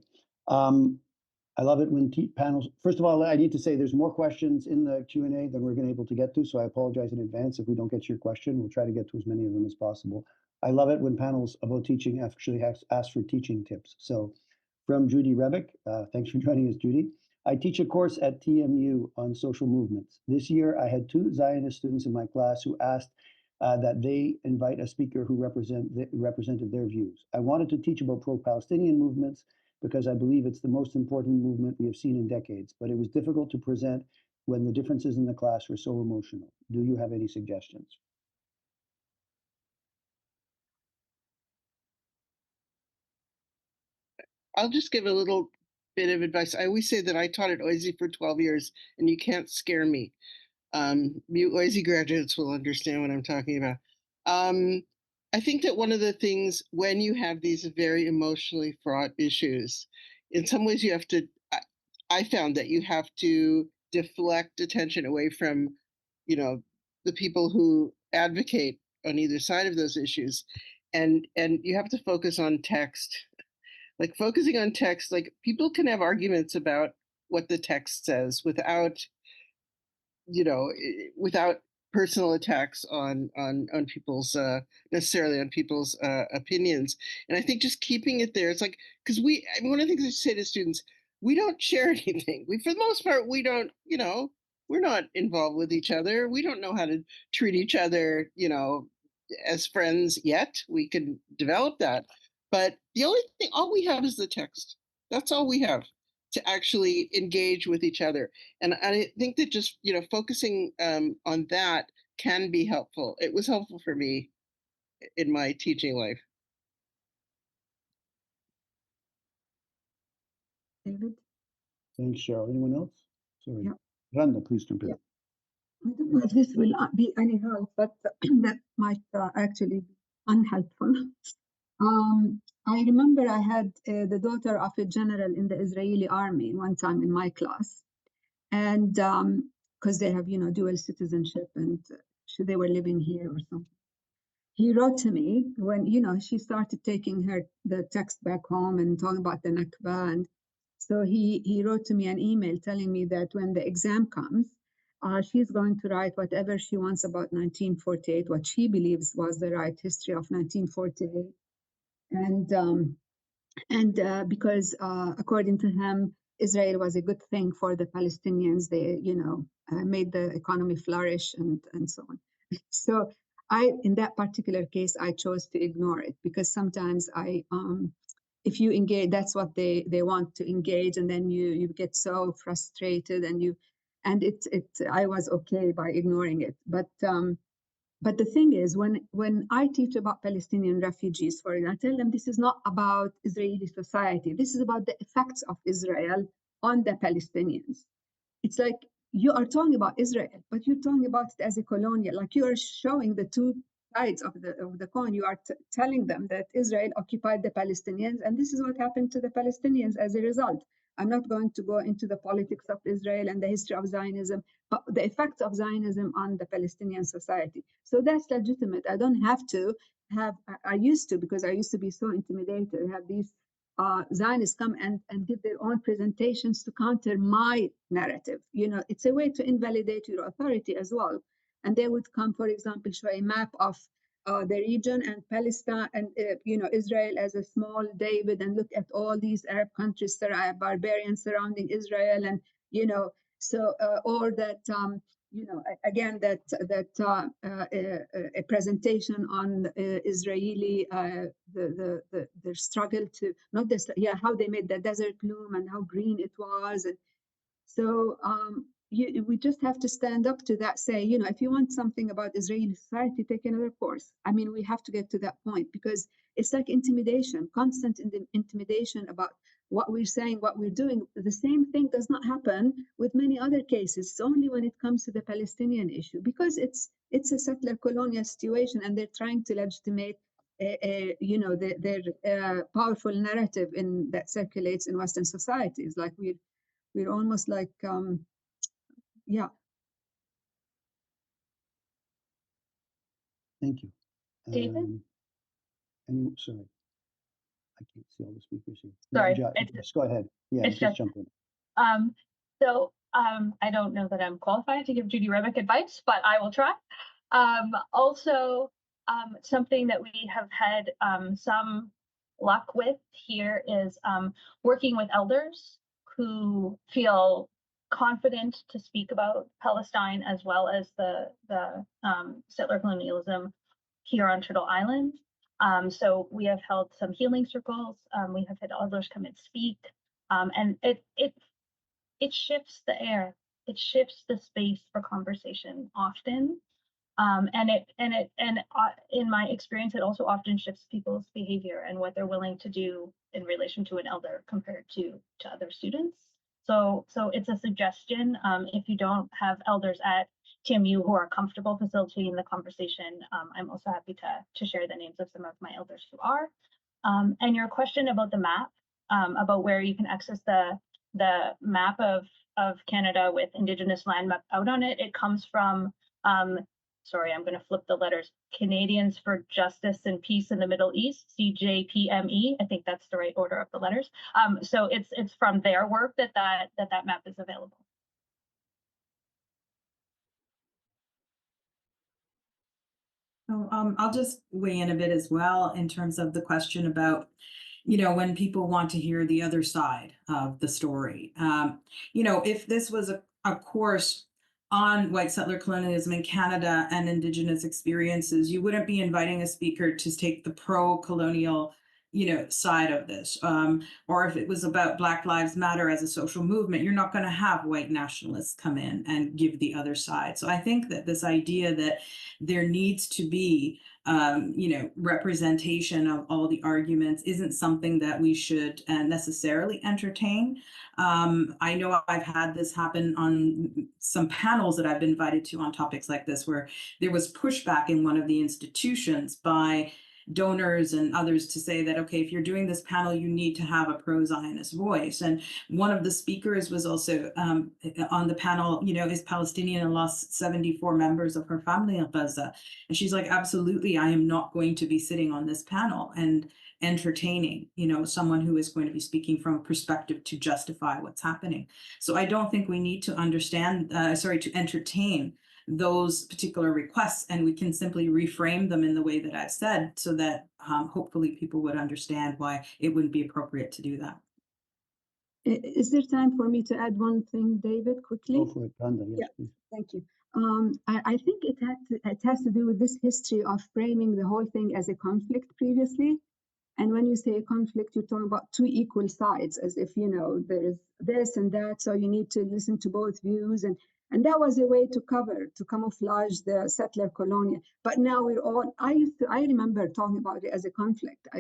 I love it when panels, first of all, I need to say there's more questions in the Q&A than we're going to be able to get to, so I apologize in advance if we don't get to your question. We'll try to get to as many of them as possible. I love it when panels about teaching actually ask for teaching tips. So from Judy Rebick, thanks for joining us, Judy. I teach a course at TMU on social movements. This year, I had 2 Zionist students in my class who asked that they invite a speaker who represented their views. I wanted to teach about pro-Palestinian movements because I believe it's the most important movement we have seen in decades, but it was difficult to present when the differences in the class were so emotional. Do you have any suggestions? I'll just give a little bit of advice. I always say that I taught at OISE for 12 years, and you can't scare me. OISE graduates will understand what I'm talking about. I think that one of the things when you have these very emotionally fraught issues, in some ways you have to, I found that you have to deflect attention away from, the people who advocate on either side of those issues. And you have to focus on text. Like focusing on text, like people can have arguments about what the text says without without personal attacks on people's necessarily on people's opinions. And I think just keeping it there, it's like, because one of the things I say to students, we don't share anything. For the most part, we don't, we're not involved with each other. We don't know how to treat each other, as friends yet. We can develop that. But the only thing, all we have is the text. That's all we have to actually engage with each other. And I think that just, focusing on that can be helpful. It was helpful for me in my teaching life. David? Thanks, Sheryl. Anyone else? Sorry. Yeah. Randa, please jump in. Yeah. I don't know if this will be any help, but that might actually be unhelpful. I remember I had the daughter of a general in the Israeli army one time in my class. And because they have, dual citizenship and they were living here or something. He wrote to me when, she started taking the text back home and talking about the Nakba. And So he wrote to me an email telling me that when the exam comes, she's going to write whatever she wants about 1948, what she believes was the right history of 1948. And because according to him, Israel was a good thing for the Palestinians. They, made the economy flourish and so on. So in that particular case, I chose to ignore it because sometimes if you engage, that's what they want to engage, and then you get so frustrated, and I was okay by ignoring it, but the thing is, when I teach about Palestinian refugees, for example, I tell them this is not about Israeli society. This is about the effects of Israel on the Palestinians. It's like you are talking about Israel, but you're talking about it as a colonial. Like you are showing the two sides of the coin. You are telling them that Israel occupied the Palestinians, and this is what happened to the Palestinians as a result. I'm not going to go into the politics of Israel and the history of Zionism, but the effects of Zionism on the Palestinian society. So that's legitimate. I don't have to have, I used to, because I used to be so intimidated, have these Zionists come and give their own presentations to counter my narrative. It's a way to invalidate your authority as well. And they would come, for example, show a map of the region and Palestine and Israel as a small David, and look at all these Arab countries, barbarians surrounding Israel, and so or that again that a presentation on Israeli their struggle to not this how they made the desert bloom and how green it was. And so we just have to stand up to that, say, if you want something about Israeli society, take another course. I mean, we have to get to that point, because it's like intimidation, constant intimidation about what we're saying, what we're doing. The same thing does not happen with many other cases. It's only when it comes to the Palestinian issue, because it's a settler colonial situation, and they're trying to legitimate their powerful narrative that circulates in Western societies. Like we're almost like yeah. Thank you. David? Sorry, I can't see all the speakers here. Sorry, Just go ahead. Yeah, it's just jump in. I don't know that I'm qualified to give Judy Rebick advice, but I will try. Something that we have had some luck with here is working with elders who feel confident to speak about Palestine, as well as the settler colonialism here on Turtle Island. So we have held some healing circles. We have had elders come and speak, and it shifts the air. It shifts the space for conversation often. In my experience, it also often shifts people's behavior and what they're willing to do in relation to an elder compared to other students. So it's a suggestion. If you don't have elders at TMU who are comfortable facilitating the conversation, I'm also happy to share the names of some of my elders who are. And your question about the map, about where you can access the map of Canada with Indigenous land map out on it, it comes from sorry, I'm going to flip the letters. Canadians for Justice and Peace in the Middle East, CJPME. I think that's the right order of the letters. So it's from their work that map is available. So I'll just weigh in a bit as well in terms of the question about, when people want to hear the other side of the story. If this was a course on white settler colonialism in Canada and Indigenous experiences, you wouldn't be inviting a speaker to take the pro-colonial, side of this. Or if it was about Black Lives Matter as a social movement, you're not going to have white nationalists come in and give the other side. So I think that this idea that there needs to be representation of all the arguments isn't something that we should necessarily entertain. I know I've had this happen on some panels that I've been invited to on topics like this, where there was pushback in one of the institutions by donors and others to say that, okay, if you're doing this panel, you need to have a pro-Zionist voice. And one of the speakers was also on the panel, is Palestinian and lost 74 members of her family in Gaza. And she's like, absolutely, I am not going to be sitting on this panel. And entertaining, someone who is going to be speaking from a perspective to justify what's happening. So I don't think we need to to entertain those particular requests, and we can simply reframe them in the way that I've said, so that hopefully people would understand why it wouldn't be appropriate to do that. Is there time for me to add one thing, David, quickly? Go for it, Randa, yes, Yeah. please. Thank you. I think it has to do with this history of framing the whole thing as a conflict previously. And when you say a conflict, you're talking about two equal sides, as if, there's this and that, so you need to listen to both views. And that was a way to camouflage the settler colonial. But now I remember talking about it as a conflict. I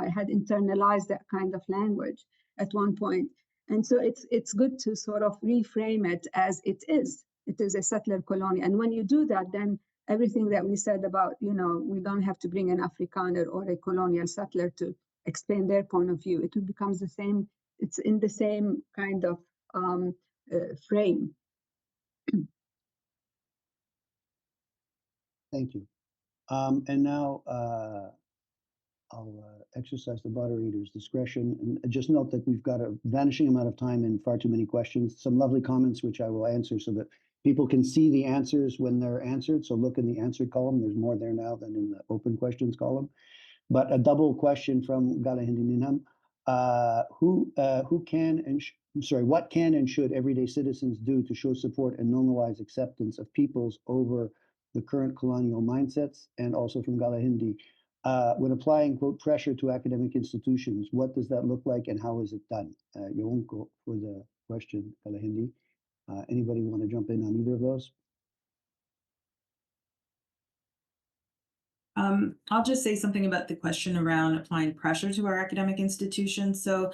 had internalized that kind of language at one point. And so it's good to sort of reframe it as it is. It is a settler colony. And when you do that, then everything that we said about, we don't have to bring an Afrikaner or a colonial settler to explain their point of view. It becomes the same, it's in the same kind of frame. Thank you. And now I'll exercise the moderator's discretion and just note that we've got a vanishing amount of time and far too many questions. Some lovely comments, which I will answer so that people can see the answers when they're answered. So look in the answered column. There's more there now than in the open questions column. But a double question from Gala Hindininham. What can and should everyday citizens do to show support and normalize acceptance of peoples over the current colonial mindsets? And also from Gala Hindi, when applying, quote, pressure to academic institutions, what does that look like and how is it done? Yonko for the question, Gala Hindi. Anybody want to jump in on either of those? I'll just say something about the question around applying pressure to our academic institutions. So,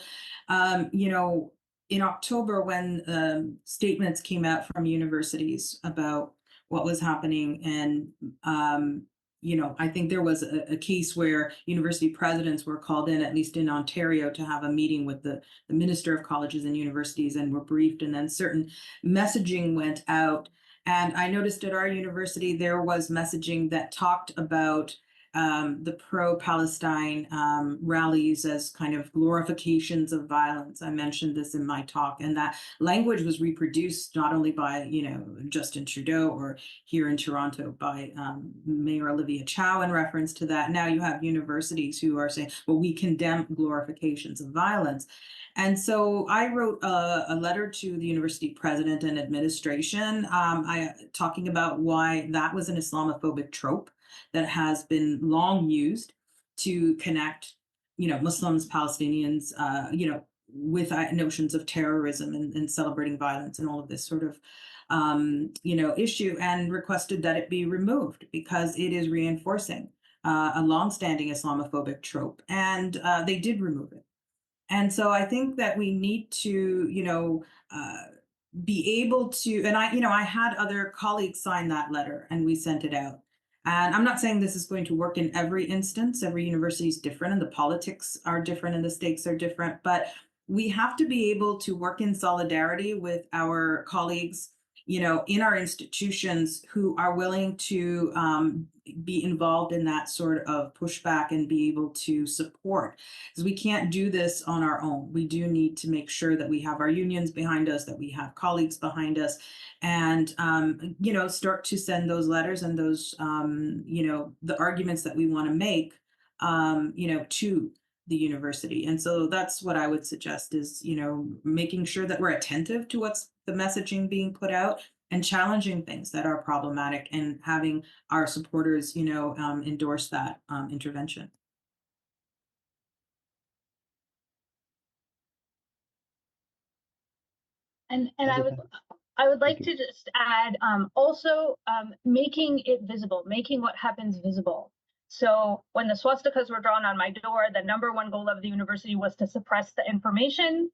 in October, when statements came out from universities about what was happening, and I think there was a case where university presidents were called in, at least in Ontario, to have a meeting with the Minister of Colleges and Universities, and were briefed, and then certain messaging went out. And I noticed at our university, there was messaging that talked about the pro-Palestine rallies as kind of glorifications of violence. I mentioned this in my talk, and that language was reproduced not only by, Justin Trudeau, or here in Toronto by Mayor Olivia Chow in reference to that. Now you have universities who are saying, well, we condemn glorifications of violence. And so I wrote a letter to the university president and administration, talking about why that was an Islamophobic trope that has been long used to connect, Muslims, Palestinians, with notions of terrorism and celebrating violence and all of this sort of, issue, and requested that it be removed because it is reinforcing a longstanding Islamophobic trope. And they did remove it. And so I think that we need to, be able to, and I had other colleagues sign that letter and we sent it out. And I'm not saying this is going to work in every instance. Every university is different and the politics are different and the stakes are different, but we have to be able to work in solidarity with our colleagues, in our institutions who are willing to be involved in that sort of pushback and be able to support. Because we can't do this on our own. We do need to make sure that we have our unions behind us, that we have colleagues behind us, and start to send those letters and those the arguments that we want to make to the university. And so that's what I would suggest is, making sure that we're attentive to what's the messaging being put out and challenging things that are problematic and having our supporters, endorse that intervention. And I would like to just add also making it visible, making what happens visible. So when the swastikas were drawn on my door, the number one goal of the university was to suppress the information.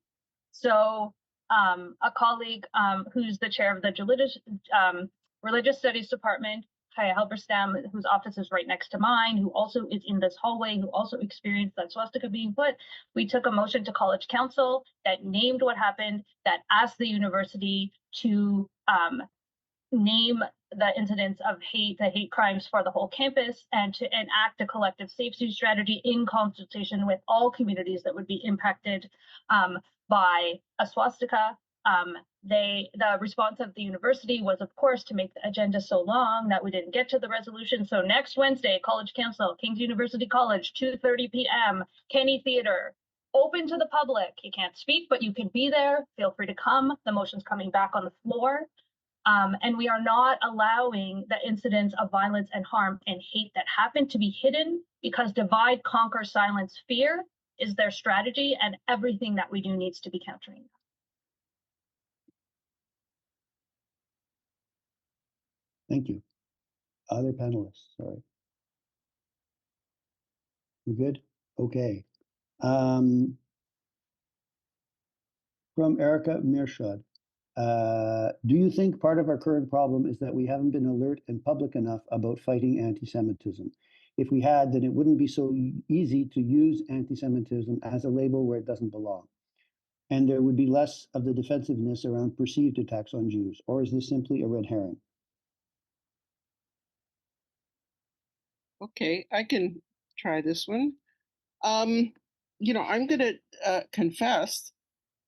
So a colleague who's the chair of the religious studies department, Kaya Halberstam, whose office is right next to mine, who also is in this hallway, who also experienced that swastika being put, we took a motion to college council that named what happened, that asked the university to name the incidents of hate, the hate crimes for the whole campus, and to enact a collective safety strategy in consultation with all communities that would be impacted by a swastika. The response of the university was, of course, to make the agenda so long that we didn't get to the resolution. So next Wednesday, College Council, King's University College, 2:30 p.m., Kenny Theater, open to the public. You can't speak, but you can be there. Feel free to come. The motion's coming back on the floor. And we are not allowing the incidents of violence and harm and hate that happen to be hidden, because divide, conquer, silence, fear is their strategy, and everything that we do needs to be countering. Thank you. Other panelists, sorry. We're good? Okay. From Erica Mirshad. Do you think part of our current problem is that we haven't been alert and public enough about fighting anti-Semitism? If we had, then it wouldn't be so easy to use anti-Semitism as a label where it doesn't belong. And there would be less of the defensiveness around perceived attacks on Jews. Or is this simply a red herring? Okay, I can try this one. I'm going to confess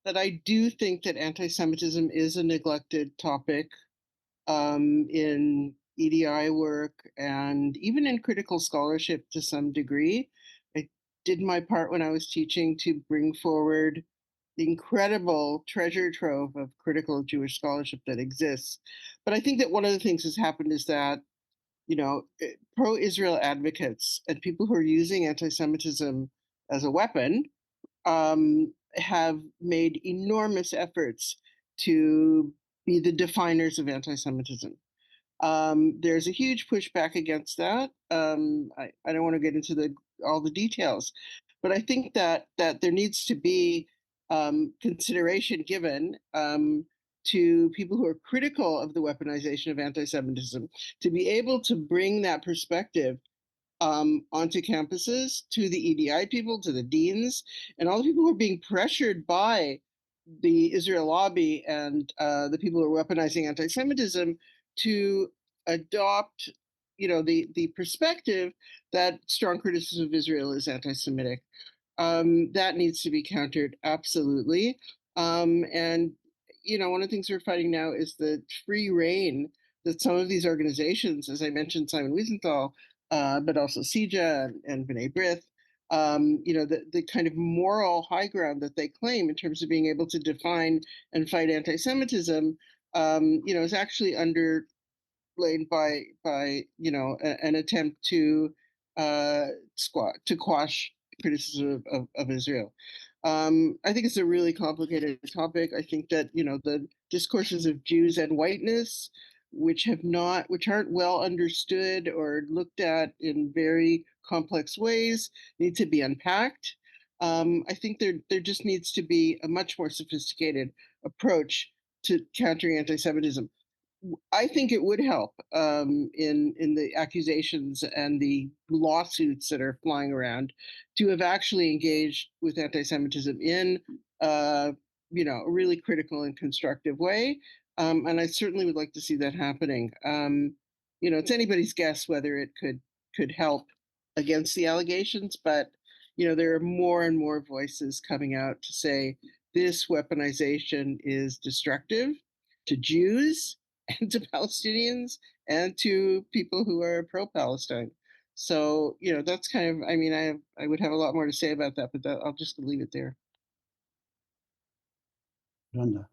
that I do think that anti-Semitism is a neglected topic in EDI work and even in critical scholarship to some degree. I did my part when I was teaching to bring forward the incredible treasure trove of critical Jewish scholarship that exists. But I think that one of the things that's happened is that, pro-Israel advocates and people who are using anti-Semitism as a weapon have made enormous efforts to be the definers of anti-Semitism. There's a huge pushback against that. I don't want to get into all the details, but I think that there needs to be consideration given to people who are critical of the weaponization of anti-Semitism to be able to bring that perspective onto campuses, to the EDI people, to the deans, and all the people who are being pressured by the Israel lobby and the people who are weaponizing anti-Semitism to adopt, the perspective that strong criticism of Israel is anti-Semitic. That needs to be countered, absolutely. And one of the things we're fighting now is the free reign that some of these organizations, as I mentioned, Simon Wiesenthal, but also CIJA and B'nai B'rith, the kind of moral high ground that they claim in terms of being able to define and fight anti-Semitism, is actually underlain by an attempt to quash criticism of Israel. I think it's a really complicated topic. I think that the discourses of Jews and whiteness, which aren't well understood or looked at in very complex ways, need to be unpacked. I think there just needs to be a much more sophisticated approach to countering anti-Semitism. I think it would help in the accusations and the lawsuits that are flying around to have actually engaged with anti-Semitism in a really critical and constructive way. And I certainly would like to see that happening. It's anybody's guess whether it could help against the allegations, but there are more and more voices coming out to say this weaponization is destructive to Jews and to Palestinians and to people who are pro-Palestine. So, that's kind of, I would have a lot more to say about that, but I'll just leave it there. Randa.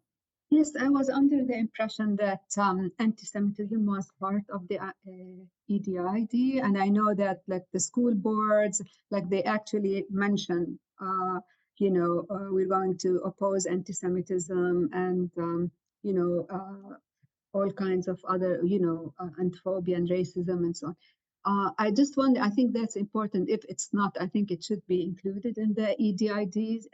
Yes, I was under the impression that anti-Semitism was part of the EDID, and I know that like the school boards, like they actually mention, we're going to oppose anti-Semitism and all kinds of other, anthrophobia and racism and so on. I just wonder, I think that's important. If it's not, I think it should be included in the EDIDs,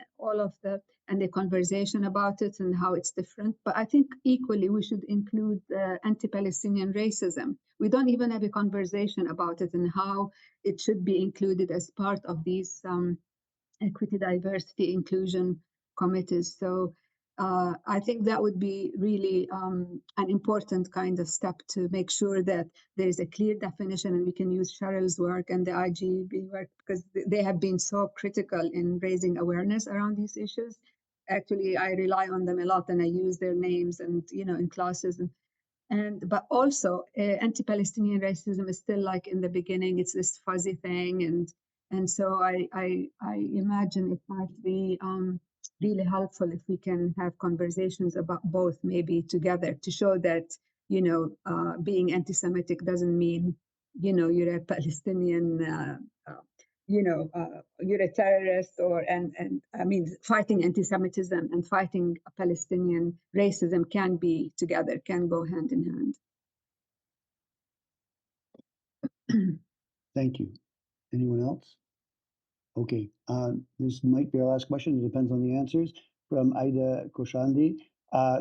and the conversation about it and how it's different. But I think equally we should include anti-Palestinian racism. We don't even have a conversation about it and how it should be included as part of these equity, diversity, inclusion committees. So I think that would be really an important kind of step to make sure that there is a clear definition, and we can use Sheryl's work and the IGB work because they have been so critical in raising awareness around these issues. Actually, I rely on them a lot, and I use their names and in classes but also anti-Palestinian racism is still like in the beginning. It's this fuzzy thing, and so I imagine it might be really helpful if we can have conversations about both maybe together to show that being anti-Semitic doesn't mean you're a Palestinian. You're a terrorist, and I mean, fighting anti-Semitism and fighting Palestinian racism can be together, can go hand in hand. Thank you. Anyone else? Okay, this might be our last question. It depends on the answers. From Aida Koshandi,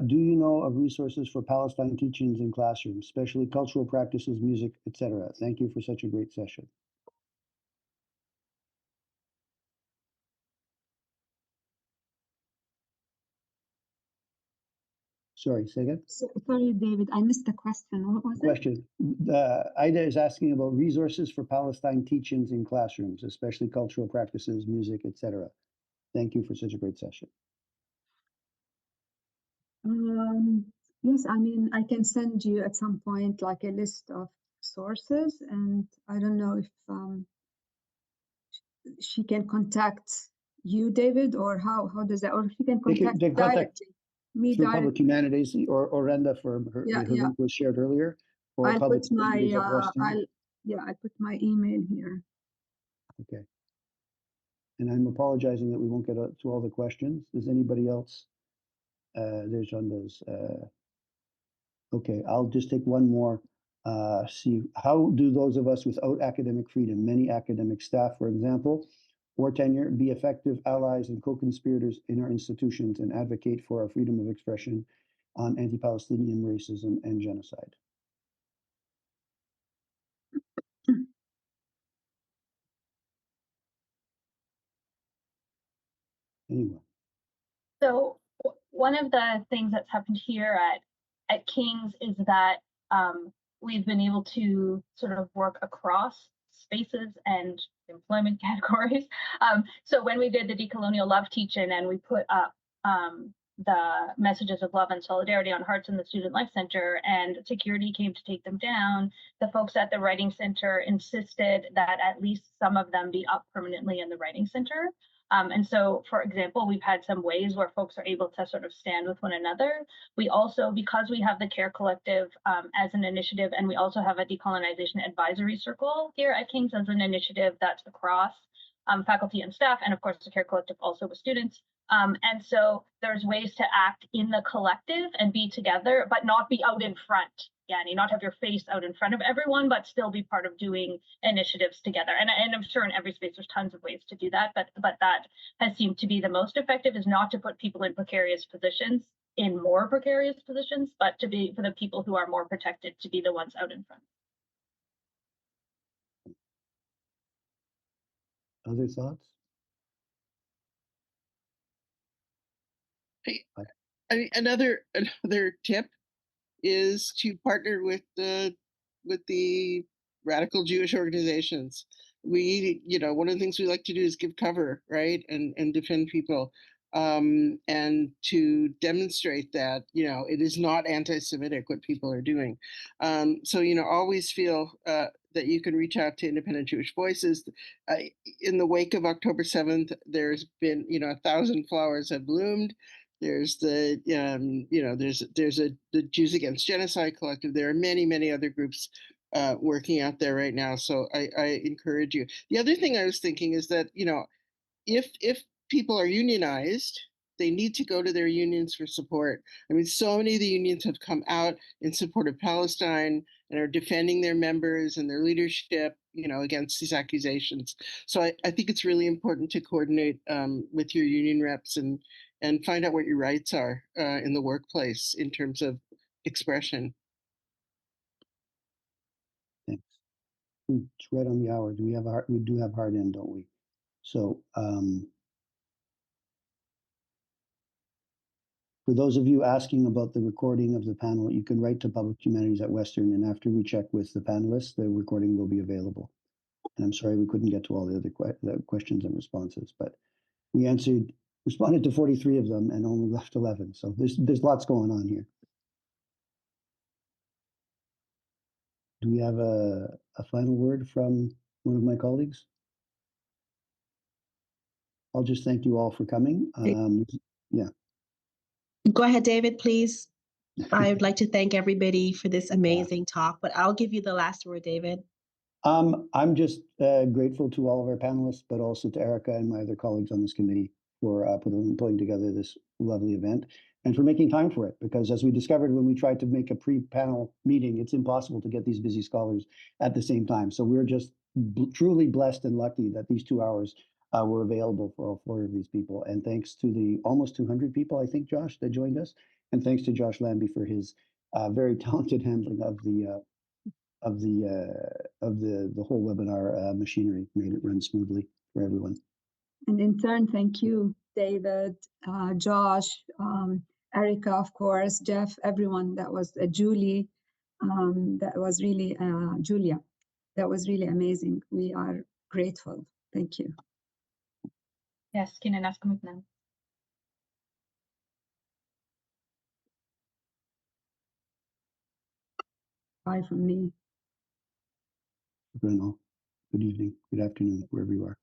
do you know of resources for Palestine teachings in classrooms, especially cultural practices, music, etc.? Thank you for such a great session. Sorry, say again? Sorry, David, I missed the question. What was Question. Ida is asking about resources for Palestine teachings in classrooms, especially cultural practices, music, etc. Thank you for such a great session. Yes, I mean, I can send you at some point like a list of sources, and I don't know if she can contact you, David, or how does that, or she can contact They contact directly me through directly. Public Humanities or Randa for her Yeah, link was shared earlier, or I'll Public put my Humanities at Western. I put my email here. Okay. And I'm apologizing that we won't get to all the questions. Does anybody else? There's Randa's. Okay, I'll just take one more. See, how do those of us without academic freedom, many academic staff, for example, or tenure, be effective allies and co-conspirators in our institutions and advocate for our freedom of expression on anti-Palestinian racism and genocide? Anyone? So one of the things that's happened here at King's is that we've been able to sort of work across spaces and employment categories. So when we did the decolonial love teach-in and we put up the messages of love and solidarity on hearts in the Student Life Center, and security came to take them down, the folks at the Writing Center insisted that at least some of them be up permanently in the Writing Center. And so, for example, we've had some ways where folks are able to sort of stand with one another. We also, because we have the CARE Collective as an initiative, and we also have a decolonization advisory circle here at King's as an initiative that's across faculty and staff, and of course the CARE Collective also with students. And so there's ways to act in the collective and be together, but not be out in front. Yanni, not have your face out in front of everyone, but still be part of doing initiatives together. And I'm sure in every space there's tons of ways to do that, but that has seemed to be the most effective, is not to put people in precarious positions, in more precarious positions, but to be for the people who are more protected to be the ones out in front. Other thoughts? Another tip is to partner with the radical Jewish organizations. We, one of the things we like to do is give cover, right, and defend people, and to demonstrate that it is not anti-Semitic what people are doing. So always feel that you can reach out to independent Jewish voices. In the wake of October 7th, there's been 1,000 flowers have bloomed. There's the the Jews Against Genocide Collective. There are many other groups working out there right now. So I encourage you. The other thing I was thinking is that if people are unionized, they need to go to their unions for support. I mean, so many of the unions have come out in support of Palestine and are defending their members and their leadership, against these accusations. So I think it's really important to coordinate with your union reps and find out what your rights are in the workplace in terms of expression. Thanks. It's right on the hour. We do have hard end, don't we? So For those of you asking about the recording of the panel, you can write to Public Humanities at Western, and after we check with the panelists, the recording will be available. And I'm sorry we couldn't get to all the other questions and responses, but we responded to 43 of them and only left 11. So there's lots going on here. Do we have a final word from one of my colleagues? I'll just thank you all for coming. Yeah. Go ahead, David, please. I would like to thank everybody for this amazing talk, but I'll give you the last word, David. I'm just grateful to all of our panelists, but also to Erica and my other colleagues on this committee for putting together this lovely event and for making time for it. Because as we discovered when we tried to make a pre-panel meeting, it's impossible to get these busy scholars at the same time. So we're just truly blessed and lucky that these 2 hours were available for all 4 of these people. And thanks to the almost 200 people, I think, Josh, that joined us. And thanks to Josh Lambie for his very talented handling of the whole webinar machinery, made it run smoothly for everyone. And in turn, thank you, David, Josh, Erica, of course, Jeff, everyone. That was Julie. That was really Julia. That was really amazing. We are grateful. Thank you. Yes, kinanas komitnan. Bye from me. Good evening, good afternoon, wherever you are.